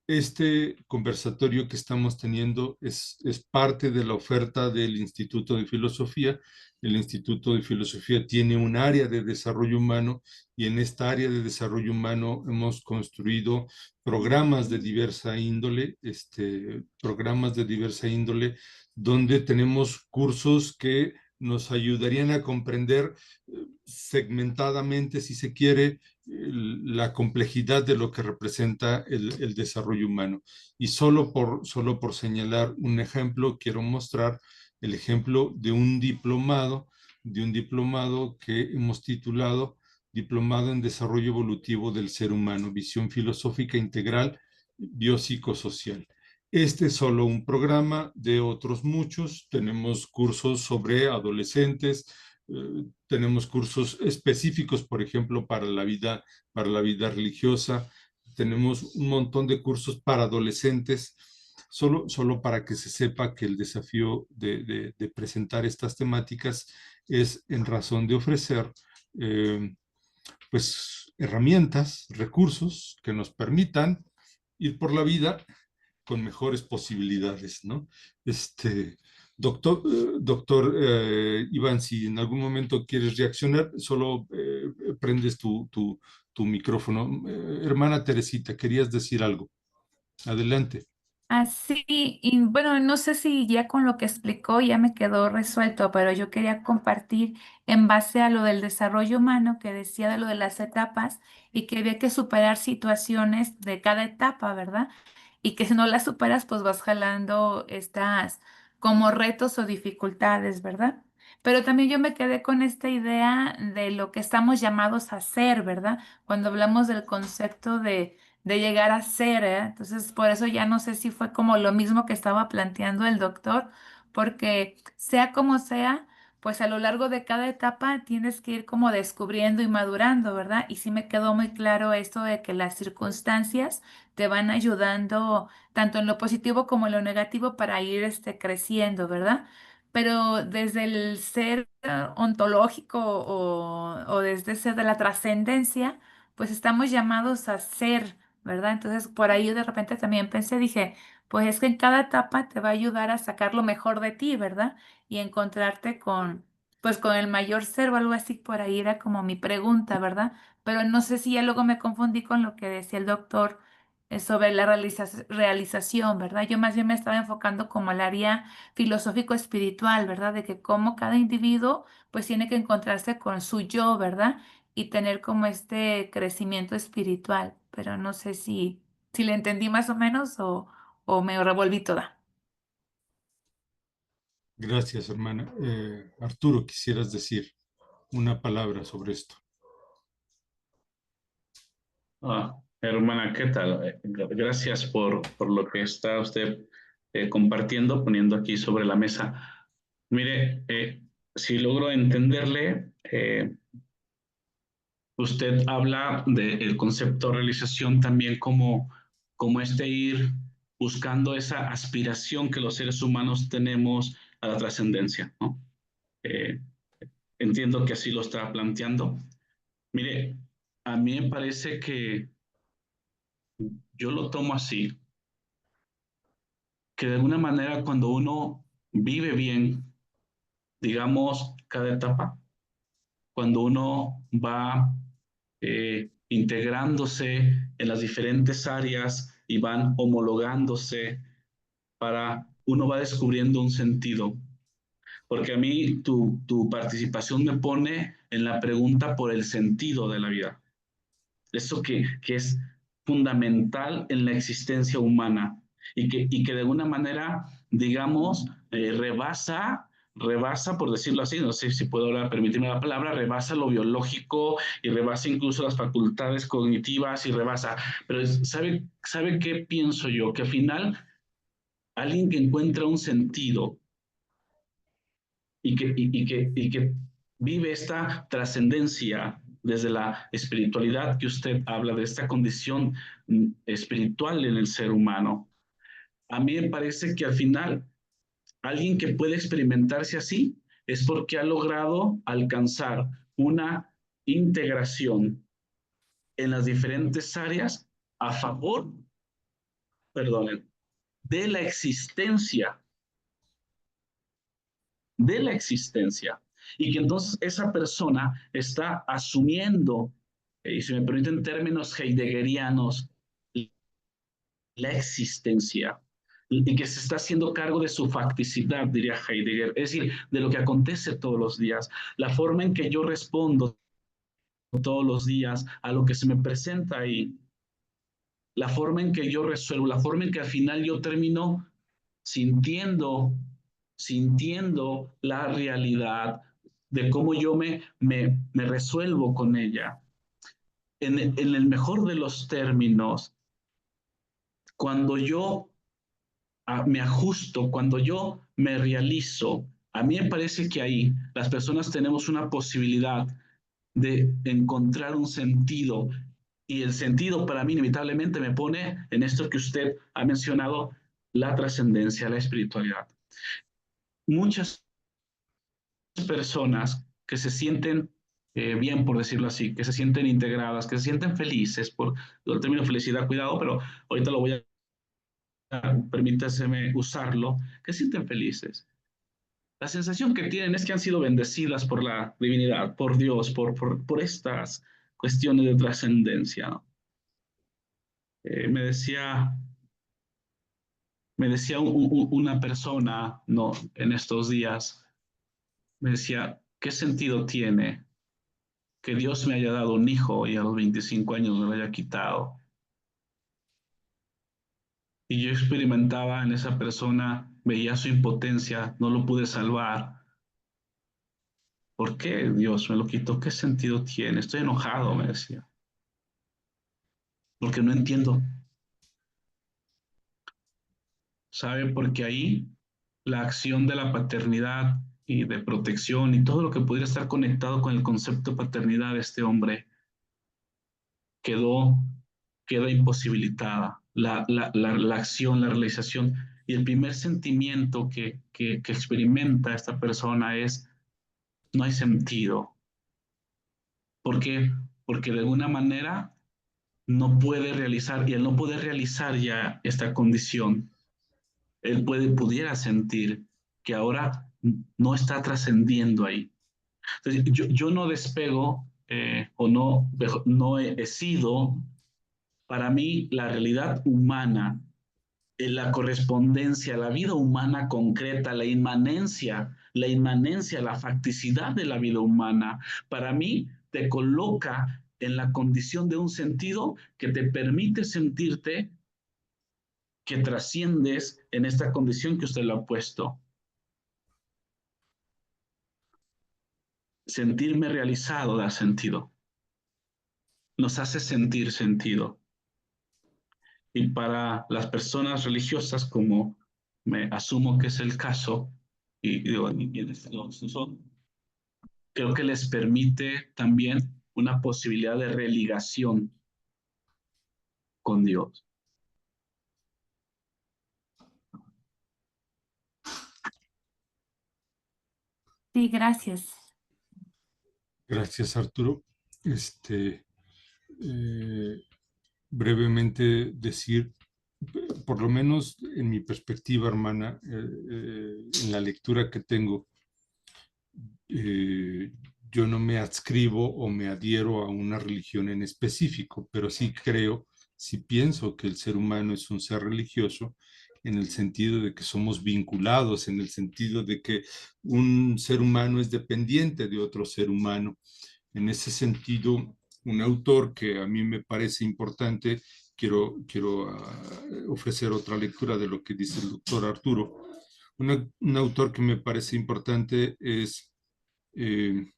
este conversatorio que estamos teniendo es parte de la oferta del Instituto de Filosofía. El Instituto de Filosofía tiene un área de desarrollo humano y en esta área de desarrollo humano hemos construido programas de diversa índole, donde tenemos cursos que nos ayudarían a comprender segmentadamente, si se quiere, la complejidad de lo que representa el desarrollo humano. Y solo por señalar un ejemplo, quiero mostrar el ejemplo de un diplomado que hemos titulado Diplomado en Desarrollo Evolutivo del Ser Humano, Visión Filosófica Integral Biopsicosocial. Este es solo un programa de otros muchos. Tenemos cursos sobre adolescentes, tenemos cursos específicos, por ejemplo, para la vida religiosa. Tenemos un montón de cursos para adolescentes, solo para que se sepa que el desafío de presentar estas temáticas es en razón de ofrecer pues herramientas, recursos que nos permitan ir por la vida con mejores posibilidades, ¿no? Doctor Iván, si en algún momento quieres reaccionar, solo prendes tu micrófono. Hermana Teresita, querías decir algo. Adelante. Así, y bueno, no sé si ya con lo que explicó ya me quedó resuelto, pero yo quería compartir en base a lo del desarrollo humano que decía de lo de las etapas y que había que superar situaciones de cada etapa, ¿verdad? Y que si no las superas, pues vas jalando estas como retos o dificultades, ¿verdad? Pero también yo me quedé con esta idea de lo que estamos llamados a ser, ¿verdad? Cuando hablamos del concepto de llegar a ser, ¿eh? Entonces, por eso ya no sé si fue como lo mismo que estaba planteando el doctor, porque sea como sea, pues a lo largo de cada etapa tienes que ir como descubriendo y madurando, ¿verdad? Y sí me quedó muy claro esto de que las circunstancias te van ayudando tanto en lo positivo como en lo negativo para ir creciendo, pero desde el ser ontológico o desde ese de la trascendencia, pues estamos llamados a ser, ¿verdad? Entonces por ahí de repente también pensé, dije, pues es que en cada etapa te va a ayudar a sacar lo mejor de ti, ¿verdad? Y encontrarte pues con el mayor ser o algo así, por ahí era como mi pregunta, ¿verdad? Pero no sé si ya luego me confundí con lo que decía el doctor sobre la realización, ¿verdad? Yo más bien me estaba enfocando como al área filosófico-espiritual, ¿verdad? De que como cada individuo pues tiene que encontrarse con su yo, ¿verdad? Y tener como este crecimiento espiritual, pero no sé si le entendí más o menos o me revolví toda. Gracias, hermana. Arturo, quisieras decir una palabra sobre esto. Hermana, ¿qué tal? Gracias por lo que está usted compartiendo, poniendo aquí sobre la mesa. Mire, si logro entenderle, usted habla del concepto de realización también como este ir buscando esa aspiración que los seres humanos tenemos a la trascendencia, ¿no? Eh, Entiendo que así lo está planteando. Mire, a mí me parece que yo lo tomo así, que de alguna manera cuando uno vive bien, digamos, cada etapa, cuando uno va integrándose en las diferentes áreas y van homologándose uno va descubriendo un sentido. Porque a mí tu participación me pone en la pregunta por el sentido de la vida. Eso que es fundamental en la existencia humana y que de alguna manera, digamos, rebasa, por decirlo así, no sé si puedo ahora permitirme la palabra, rebasa lo biológico y rebasa incluso las facultades cognitivas y rebasa. Pero ¿sabe qué pienso yo? Que al final alguien que encuentra un sentido y que vive esta trascendencia desde la espiritualidad que usted habla, de esta condición espiritual en el ser humano. A mí me parece que al final alguien que puede experimentarse así es porque ha logrado alcanzar una integración en las diferentes áreas a favor, perdonen, de la existencia de la existencia y que entonces esa persona está asumiendo, y si me permiten términos heideggerianos, la existencia y que se está haciendo cargo de su facticidad, diría Heidegger, es decir, de lo que acontece todos los días, la forma en que yo respondo todos los días a lo que se me presenta ahí, la forma en que yo resuelvo, la forma en que al final yo termino sintiendo, sintiendo la realidad de cómo yo me resuelvo con ella. En el mejor de los términos, cuando yo me ajusto, cuando yo me realizo, a mí me parece que ahí las personas tenemos una posibilidad de encontrar un sentido. Y el sentido para mí inevitablemente me pone en esto que usted ha mencionado, la trascendencia, la espiritualidad. Muchas personas que se sienten bien, por decirlo así, que se sienten integradas, que se sienten felices, por el término felicidad, cuidado, pero ahorita lo voy permítaseme usarlo, que se sienten felices. La sensación que tienen es que han sido bendecidas por la divinidad, por Dios, por estas cuestiones de trascendencia, ¿no? Me decía una persona, ¿no? En estos días, me decía, ¿qué sentido tiene que Dios me haya dado un hijo y a los 25 años me lo haya quitado? Y yo experimentaba en esa persona, veía su impotencia, no lo pude salvar. ¿Por qué Dios me lo quitó? ¿Qué sentido tiene? Estoy enojado, me decía, porque no entiendo. ¿Sabe? Porque ahí la acción de la paternidad y de protección y todo lo que pudiera estar conectado con el concepto de paternidad de este hombre quedó, queda imposibilitada. La acción, la realización. Y el primer sentimiento que experimenta esta persona es, no hay sentido. ¿Por qué? Porque de alguna manera no puede realizar, y al no poder realizar ya esta condición, él pudiera sentir que ahora no está trascendiendo ahí. Entonces, yo no despego o no he sido Para mí, la realidad humana, la correspondencia, la vida humana concreta, la inmanencia, la facticidad de la vida humana, para mí te coloca en la condición de un sentido que te permite sentirte que trasciendes en esta condición que usted lo ha puesto. Sentirme realizado da sentido. Nos hace sentir sentido. Y para las personas religiosas, como me asumo que es el caso, y digo, creo que les permite también una posibilidad de religación con Dios. Sí, gracias. Gracias, Arturo. Brevemente decir, por lo menos en mi perspectiva, hermana, en la lectura que tengo, yo no me adscribo o me adhiero a una religión en específico, pero sí creo, sí pienso que el ser humano es un ser religioso en el sentido de que somos vinculados, en el sentido de que un ser humano es dependiente de otro ser humano. En ese sentido, un autor que a mí me parece importante, quiero ofrecer otra lectura de lo que dice el doctor Arturo. Un autor que me parece importante es eh,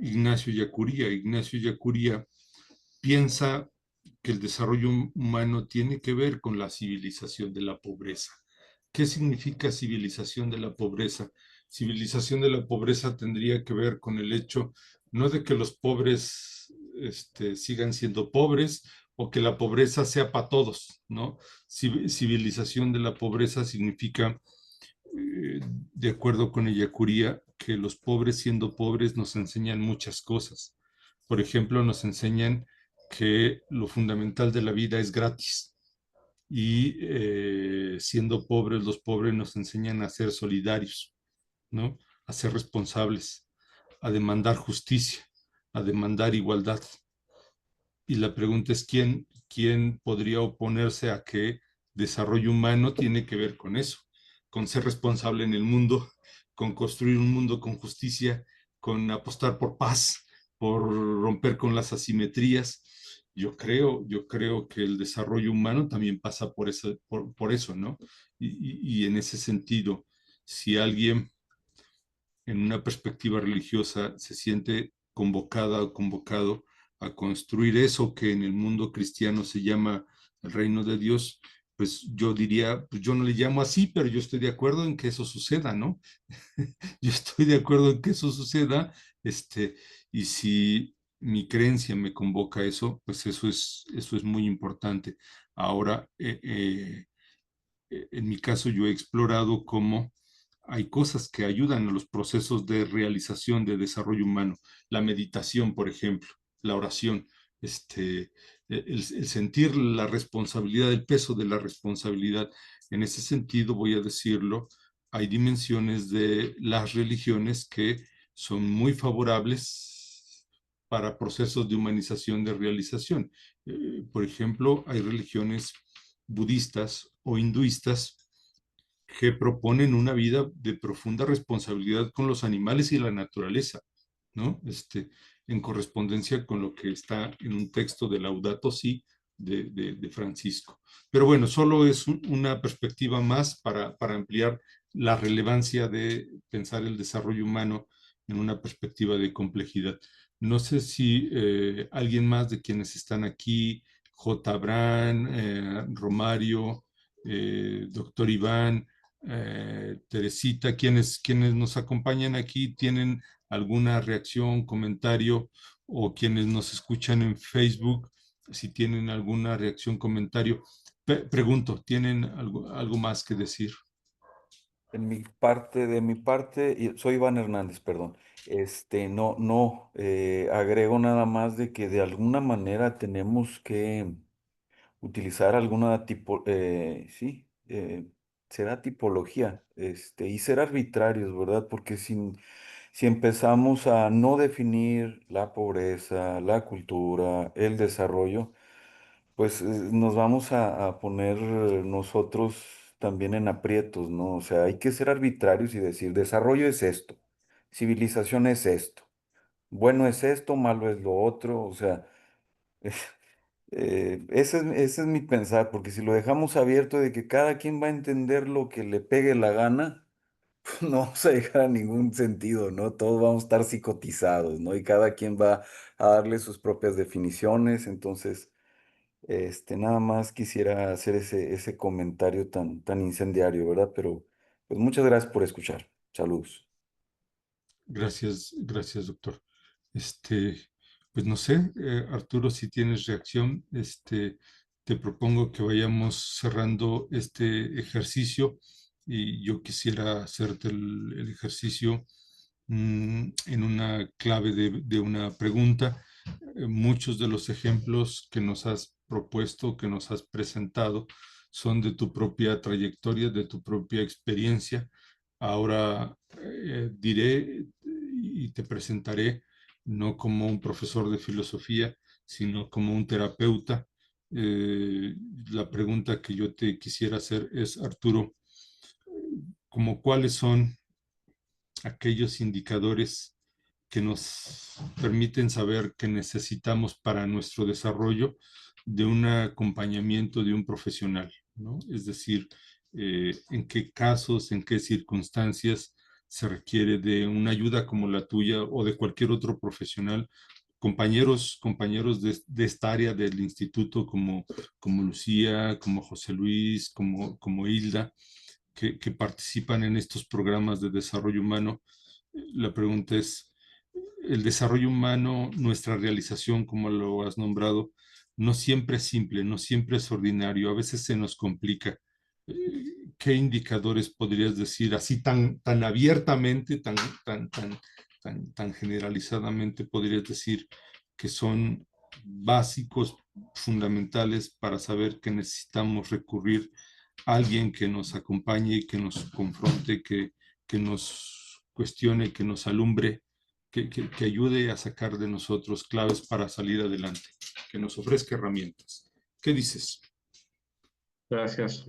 Ignacio Yacuría. Ignacio Yacuría piensa que el desarrollo humano tiene que ver con la civilización de la pobreza. ¿Qué significa civilización de la pobreza? Civilización de la pobreza tendría que ver con el hecho no de que los pobres sigan siendo pobres o que la pobreza sea para todos, ¿no? Civilización de la pobreza significa, de acuerdo con Ellacuría, que los pobres siendo pobres nos enseñan muchas cosas. Por ejemplo, nos enseñan que lo fundamental de la vida es gratis y siendo pobres, los pobres nos enseñan a ser solidarios, ¿no? A ser responsables, a demandar justicia, a demandar igualdad. Y la pregunta es, ¿quién podría oponerse a que desarrollo humano tiene que ver con eso? Con ser responsable en el mundo, con construir un mundo con justicia, con apostar por paz, por romper con las asimetrías. Yo creo que el desarrollo humano también pasa por eso, ¿no? Y en ese sentido, si alguien en una perspectiva religiosa se siente convocada o convocado a construir eso que en el mundo cristiano se llama el reino de Dios, pues yo diría, pues yo no le llamo así, pero yo estoy de acuerdo en que eso suceda, ¿no? Yo estoy de acuerdo en que eso suceda, y si mi creencia me convoca a eso, pues eso es muy importante. Ahora, en mi caso, yo he explorado cómo hay cosas que ayudan a los procesos de realización de desarrollo humano. La meditación, por ejemplo, la oración, el sentir la responsabilidad, el peso de la responsabilidad. En ese sentido, voy a decirlo, hay dimensiones de las religiones que son muy favorables para procesos de humanización, de realización. Por ejemplo, hay religiones budistas o hinduistas que proponen una vida de profunda responsabilidad con los animales y la naturaleza, ¿no? En correspondencia con lo que está en un texto de Laudato Si de Francisco. Pero bueno, solo es una perspectiva más para ampliar la relevancia de pensar el desarrollo humano en una perspectiva de complejidad. No sé si alguien más de quienes están aquí, J. Abraham, Romario, doctor Iván, Teresita, quienes nos acompañan aquí, tienen alguna reacción, comentario, o quienes nos escuchan en Facebook, si tienen alguna reacción, comentario. Pregunto, ¿tienen algo más que decir? De mi parte, soy Iván Hernández, perdón. No, agrego nada más de que de alguna manera tenemos que utilizar alguna sí, será tipología, y ser arbitrarios, ¿verdad? Porque si empezamos a no definir la pobreza, la cultura, el desarrollo, pues nos vamos a poner nosotros también en aprietos, ¿no? O sea, hay que ser arbitrarios y decir, desarrollo es esto, civilización es esto, bueno es esto, malo es lo otro, o sea, ese es mi pensar, porque si lo dejamos abierto de que cada quien va a entender lo que le pegue la gana, no vamos a llegar a ningún sentido, ¿no? Todos vamos a estar psicotizados, ¿no? Y cada quien va a darle sus propias definiciones, entonces, nada más quisiera hacer ese comentario tan incendiario, ¿verdad? Pero, pues muchas gracias por escuchar. Saludos. Gracias, doctor. Este, pues no sé, Arturo, si tienes reacción, te propongo que vayamos cerrando este ejercicio y yo quisiera hacerte el ejercicio en una clave de una pregunta. Muchos de los ejemplos que nos has propuesto, que nos has presentado, son de tu propia trayectoria, de tu propia experiencia. Ahora diré y te presentaré no como un profesor de filosofía, sino como un terapeuta. Eh, la pregunta que yo te quisiera hacer es, Arturo, como cuáles son aquellos indicadores que nos permiten saber que necesitamos para nuestro desarrollo de un acompañamiento de un profesional, ¿no? Es decir, en qué casos, en qué circunstancias se requiere de una ayuda como la tuya o de cualquier otro profesional, compañeros de esta área del instituto como Lucía, como José Luis, como Hilda, que participan en estos programas de desarrollo humano. La pregunta es, el desarrollo humano, nuestra realización, como lo has nombrado, no siempre es simple, no siempre es ordinario, a veces se nos complica. ¿Qué indicadores podrías decir así tan abiertamente, tan generalizadamente podrías decir que son básicos, fundamentales para saber que necesitamos recurrir a alguien que nos acompañe, que nos confronte, que nos cuestione, que nos alumbre, que ayude a sacar de nosotros claves para salir adelante, que nos ofrezca herramientas? ¿Qué dices? Gracias.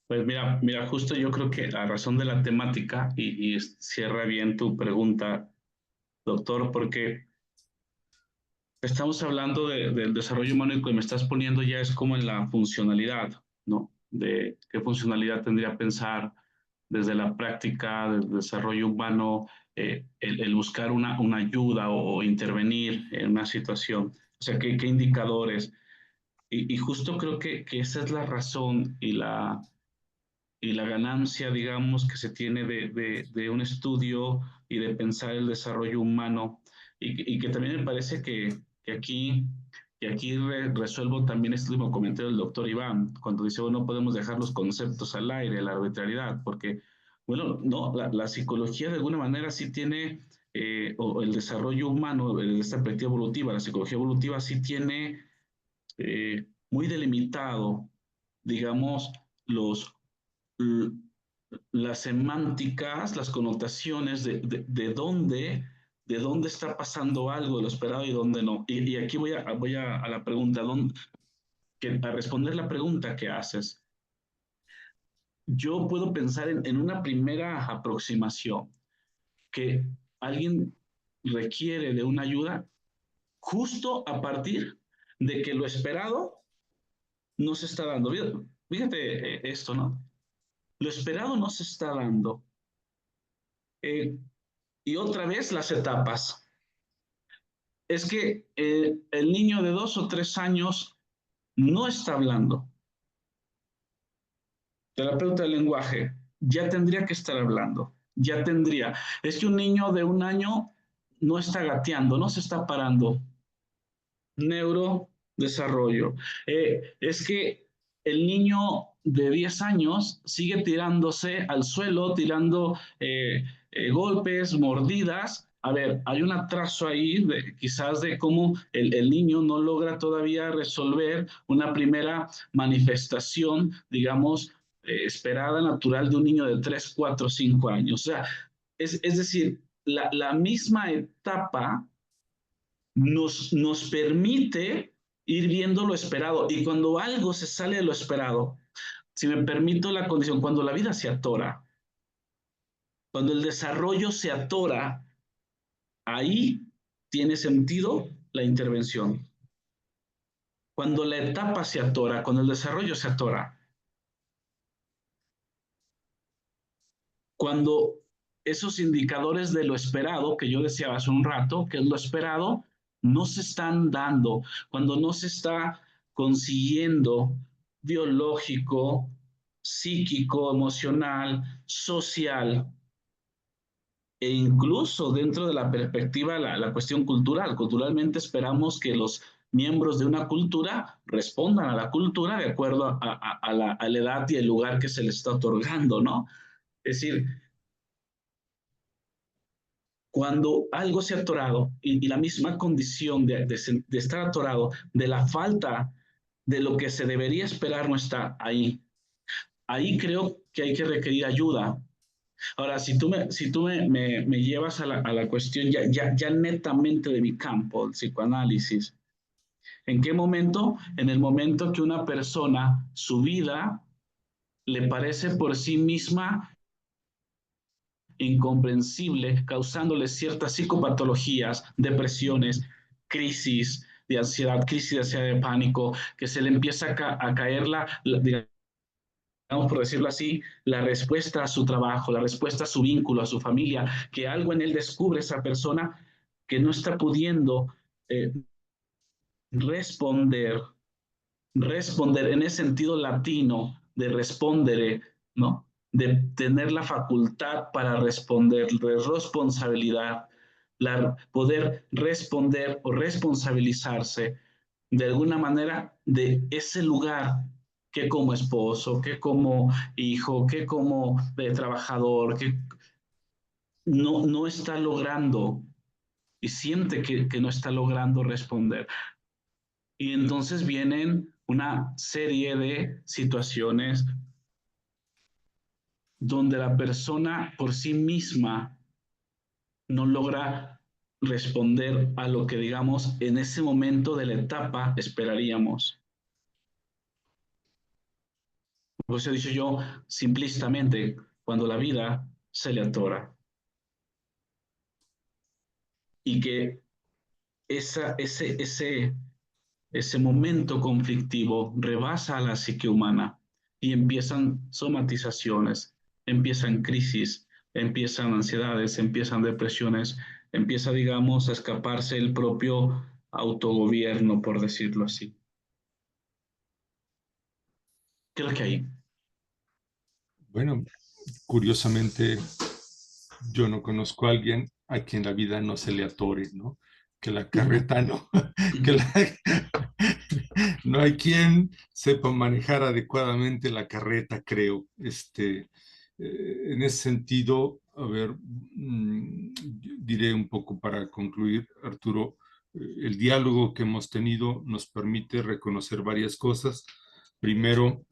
Pues mira, justo yo creo que a razón de la temática, y cierra bien tu pregunta, doctor, porque estamos hablando del desarrollo humano y que me estás poniendo ya es como en la funcionalidad, ¿no? De qué funcionalidad tendría pensar desde la práctica del desarrollo humano, el buscar una ayuda o intervenir en una situación. O sea, qué indicadores. Y justo creo que esa es la razón y la ganancia, digamos, que se tiene de un estudio y de pensar el desarrollo humano. Y que también me parece que aquí, que aquí resuelvo también este último comentario del doctor Iván, cuando dice, bueno, no podemos dejar los conceptos al aire, la arbitrariedad, porque, bueno, no, la psicología de alguna manera sí tiene, o el desarrollo humano, desde esta perspectiva evolutiva, la psicología evolutiva sí tiene muy delimitado, digamos, los las semánticas, las connotaciones de dónde está pasando algo de lo esperado y dónde no. Y aquí voy a la pregunta, a responder la pregunta que haces. Yo puedo pensar en una primera aproximación, que alguien requiere de una ayuda justo a partir de que lo esperado no se está dando. Fíjate esto, ¿no? Lo esperado no se está dando. Y otra vez las etapas. Es que el niño de 2 o 3 años no está hablando. Terapeuta del lenguaje ya tendría que estar hablando, ya tendría. Es que un niño de 1 año no está gateando, no se está parando. Neurodesarrollo. Es que el niño de 10 años sigue tirándose al suelo, tirando golpes, mordidas. A ver, hay un atraso ahí, quizás de cómo el niño no logra todavía resolver una primera manifestación, digamos, esperada, natural de un niño de 3, 4, 5 años. O sea, es decir, la misma etapa nos permite ir viendo lo esperado. Y cuando algo se sale de lo esperado, si me permito la condición, cuando la vida se atora, cuando el desarrollo se atora, ahí tiene sentido la intervención. Cuando la etapa se atora, cuando el desarrollo se atora, cuando esos indicadores de lo esperado, que yo decía hace un rato, que es lo esperado, no se están dando, cuando no se está consiguiendo biológico, psíquico, emocional, social, e incluso dentro de la perspectiva, la cuestión cultural. Culturalmente esperamos que los miembros de una cultura respondan a la cultura de acuerdo a la edad y el lugar que se les está otorgando, ¿no? Es decir, cuando algo se ha atorado y la misma condición de estar atorado, de la falta de lo que se debería esperar no está ahí. Ahí creo que hay que requerir ayuda. Ahora, si tú me llevas a la cuestión ya netamente de mi campo, el psicoanálisis, ¿en qué momento? En el momento que una persona, su vida, le parece por sí misma incomprensible, causándole ciertas psicopatologías, depresiones, crisis de ansiedad, crisis de ansiedad de pánico, que se le empieza a caer digamos por decirlo así, la respuesta a su trabajo, la respuesta a su vínculo, a su familia, que algo en él descubre esa persona que no está pudiendo responder, responder en ese sentido latino de respondere, ¿no? De tener la facultad para responder, de responsabilidad, poder responder o responsabilizarse de alguna manera de ese lugar que como esposo, que como hijo, que como trabajador, que no está logrando y siente que no está logrando responder. Y entonces vienen una serie de situaciones donde la persona por sí misma no logra responder a lo que, digamos, en ese momento de la etapa esperaríamos. Por eso he dicho yo simplistamente, cuando la vida se le atora. Y que ese momento conflictivo rebasa a la psique humana y empiezan somatizaciones, empiezan crisis, empiezan ansiedades, empiezan depresiones, empieza, digamos, a escaparse el propio autogobierno, por decirlo así. ¿Qué es lo que hay? Bueno, curiosamente, yo no conozco a alguien a quien la vida no se le atore, ¿no? Que la carreta no, que no hay quien sepa manejar adecuadamente la carreta, creo. En ese sentido, a ver, diré un poco para concluir, Arturo, el diálogo que hemos tenido nos permite reconocer varias cosas. Primero,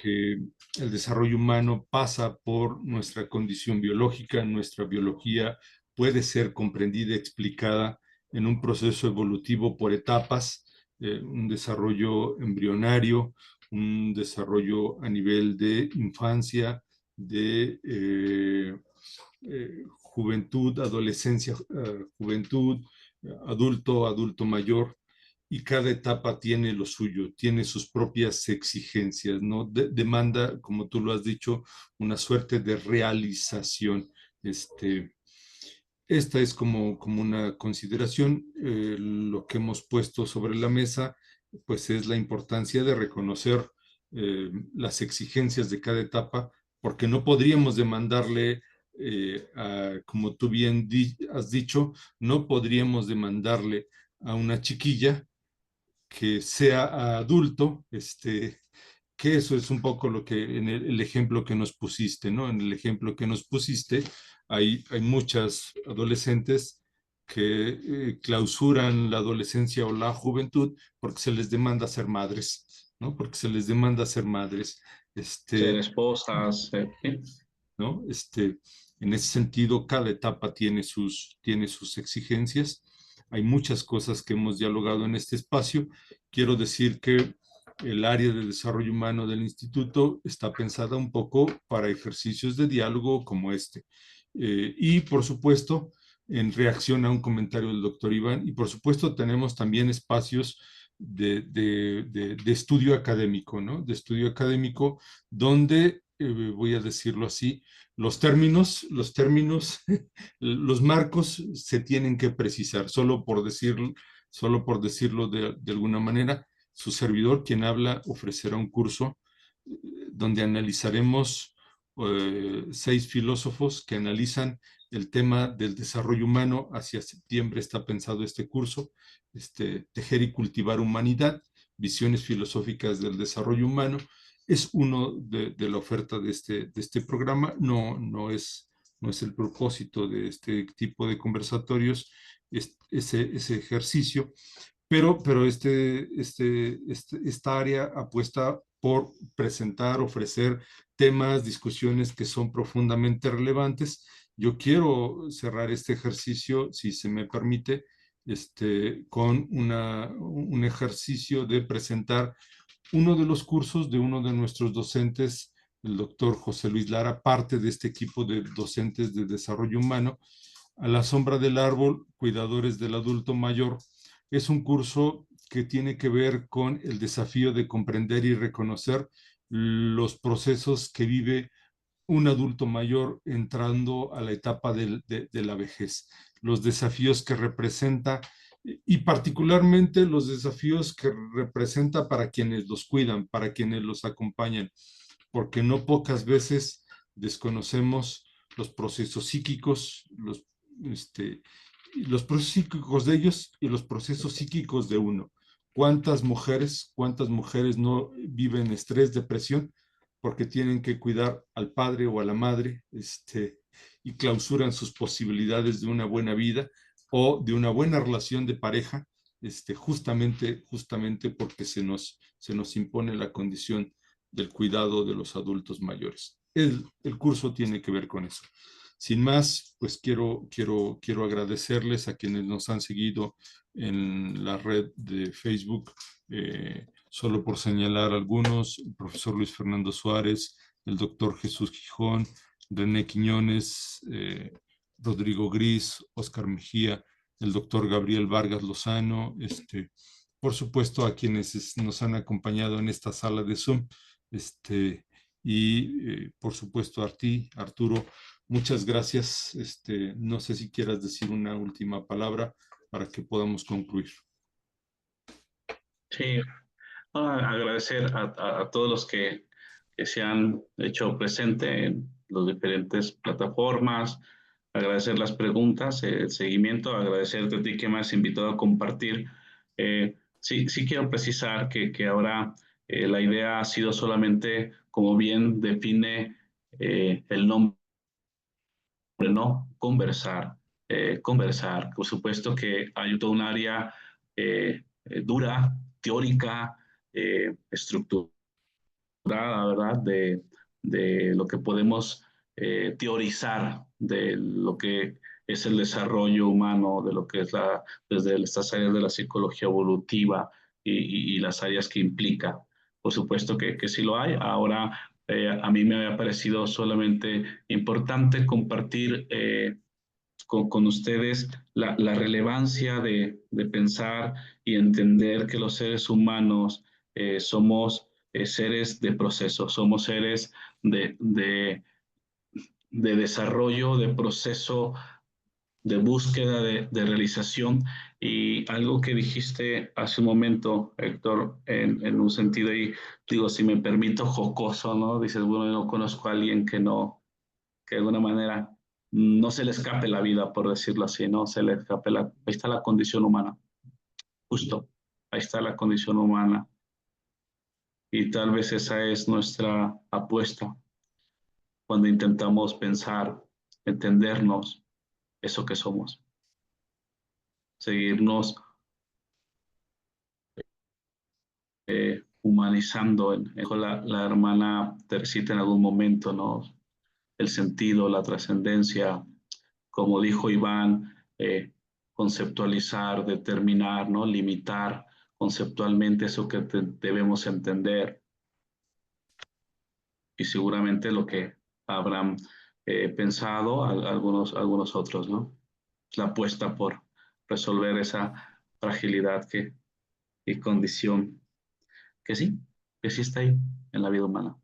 que el desarrollo humano pasa por nuestra condición biológica, nuestra biología puede ser comprendida, explicada en un proceso evolutivo por etapas, un desarrollo embrionario, un desarrollo a nivel de infancia, de juventud, adolescencia, juventud, adulto, adulto mayor, y cada etapa tiene lo suyo, tiene sus propias exigencias, ¿no? Demanda, como tú lo has dicho, una suerte de realización. Esta es como una consideración. Lo que hemos puesto sobre la mesa, pues es la importancia de reconocer las exigencias de cada etapa, porque no podríamos demandarle, como tú bien has dicho, no podríamos demandarle a una chiquilla que sea adulto, que eso es un poco lo que en el ejemplo que nos pusiste, ¿no? En el ejemplo que nos pusiste, hay muchas adolescentes que clausuran la adolescencia o la juventud porque se les demanda ser madres, ¿no? Porque se les demanda ser madres. Ser esposas, ¿No? En ese sentido, cada etapa tiene sus exigencias. Hay muchas cosas que hemos dialogado en este espacio. Quiero decir que el área de desarrollo humano del instituto está pensada un poco para ejercicios de diálogo como este. Y por supuesto, en reacción a un comentario del doctor Iván, y por supuesto tenemos también espacios de estudio académico, ¿no? De estudio académico donde, voy a decirlo así, los términos, los marcos se tienen que precisar, solo por decirlo de alguna manera. Su servidor, quien habla, ofrecerá un curso donde analizaremos 6 filósofos que analizan el tema del desarrollo humano. Hacia septiembre está pensado este curso, Tejer y cultivar humanidad, visiones filosóficas del desarrollo humano. Es uno de la oferta de este programa, no es el propósito de este tipo de conversatorios, ese ejercicio, pero esta área apuesta por presentar, ofrecer temas, discusiones que son profundamente relevantes. Yo quiero cerrar este ejercicio, si se me permite, con un ejercicio de presentar uno de los cursos de uno de nuestros docentes, el doctor José Luis Lara, parte de este equipo de docentes de desarrollo humano. A la sombra del árbol, cuidadores del adulto mayor. Es un curso que tiene que ver con el desafío de comprender y reconocer los procesos que vive un adulto mayor entrando a la etapa de la vejez, los desafíos que representa y particularmente los desafíos que representa para quienes los cuidan, para quienes los acompañan, porque no pocas veces desconocemos los procesos psíquicos, los procesos psíquicos de ellos y los procesos psíquicos de uno. Cuántas mujeres no viven estrés, depresión, porque tienen que cuidar al padre o a la madre, y clausuran sus posibilidades de una buena vida o de una buena relación de pareja, justamente porque se nos impone la condición del cuidado de los adultos mayores. El curso tiene que ver con eso. Sin más, pues quiero agradecerles a quienes nos han seguido en la red de Facebook, solo por señalar algunos: el profesor Luis Fernando Suárez, el doctor Jesús Gijón, René Quiñones, Rodrigo Gris, Oscar Mejía, el doctor Gabriel Vargas Lozano, por supuesto a quienes nos han acompañado en esta sala de Zoom, y por supuesto a ti, Arturo, muchas gracias. No sé si quieras decir una última palabra para que podamos concluir. Sí, agradecer a todos los que se han hecho presente en las diferentes plataformas, agradecer las preguntas, el seguimiento, agradecerte a ti que me has invitado a compartir. Sí quiero precisar que ahora la idea ha sido solamente, como bien define el nombre, ¿no? Conversar. Por supuesto que hay todo un área dura, teórica, estructurada, ¿verdad? De lo que podemos teorizar de lo que es el desarrollo humano, de lo que es desde estas áreas de la psicología evolutiva y las áreas que implica. Por supuesto que sí lo hay. Ahora, a mí me había parecido solamente importante compartir con ustedes la relevancia de pensar y entender que los seres humanos somos seres de proceso, somos seres de desarrollo, de proceso, de búsqueda, de realización. Y algo que dijiste hace un momento, Héctor, en un sentido, y digo, si me permito, jocoso, ¿no? Dices, bueno, yo no conozco a alguien que de alguna manera no se le escape la vida, por decirlo así, no se le escape ahí está la condición humana, justo, ahí está la condición humana. Y tal vez esa es nuestra apuesta cuando intentamos pensar, entendernos, eso que somos, seguirnos humanizando. Dijo la hermana Teresita en algún momento, ¿no? El sentido, la trascendencia, como dijo Iván, conceptualizar, determinar, ¿no? Limitar conceptualmente eso que debemos entender. Y seguramente lo que habrán pensado algunos otros, ¿no? La apuesta por resolver esa fragilidad y condición que sí está ahí en la vida humana.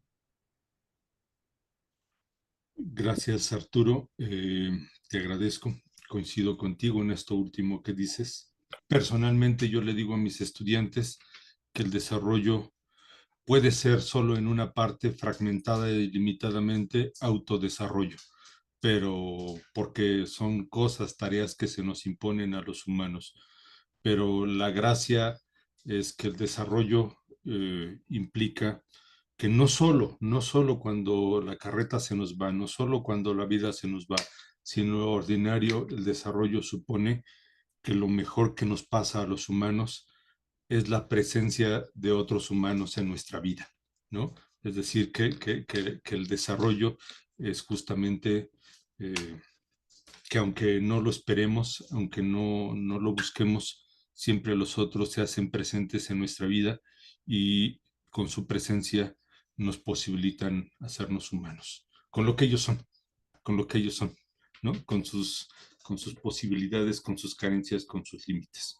Gracias, Arturo. Te agradezco. Coincido contigo en esto último que dices. Personalmente, yo le digo a mis estudiantes que el desarrollo puede ser solo en una parte fragmentada y limitadamente autodesarrollo, pero porque son cosas, tareas que se nos imponen a los humanos. Pero la gracia es que el desarrollo implica que no solo cuando la carreta se nos va, no solo cuando la vida se nos va, sino lo ordinario, el desarrollo supone que lo mejor que nos pasa a los humanos es la presencia de otros humanos en nuestra vida, ¿no? Es decir, que el desarrollo es justamente que aunque no lo esperemos, aunque no lo busquemos, siempre los otros se hacen presentes en nuestra vida y con su presencia nos posibilitan hacernos humanos, con lo que ellos son, con lo que ellos son, ¿no? Con sus posibilidades, con sus carencias, con sus límites.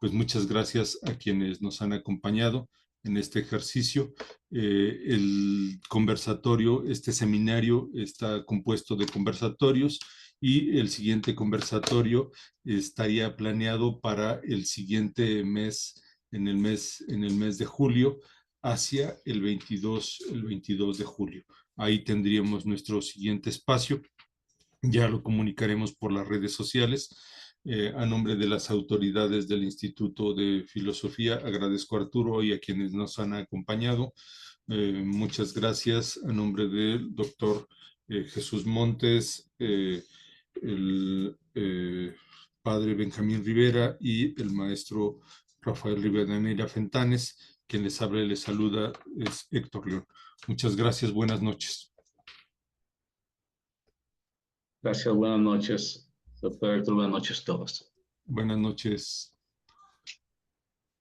Pues muchas gracias a quienes nos han acompañado en este ejercicio. El conversatorio, este seminario está compuesto de conversatorios y el siguiente conversatorio estaría planeado para el siguiente mes, en el mes de julio, hacia el 22 de julio. Ahí tendríamos nuestro siguiente espacio. Ya lo comunicaremos por las redes sociales. A nombre de las autoridades del Instituto de Filosofía, agradezco a Arturo y a quienes nos han acompañado. Muchas gracias. A nombre del doctor Jesús Montes, el padre Benjamín Rivera y el maestro Rafael Rivadeneira Fentanes, quien les habla y les saluda es Héctor León. Muchas gracias. Buenas noches. Gracias, buenas noches, doctor Héctor, buenas noches a todos. Buenas noches.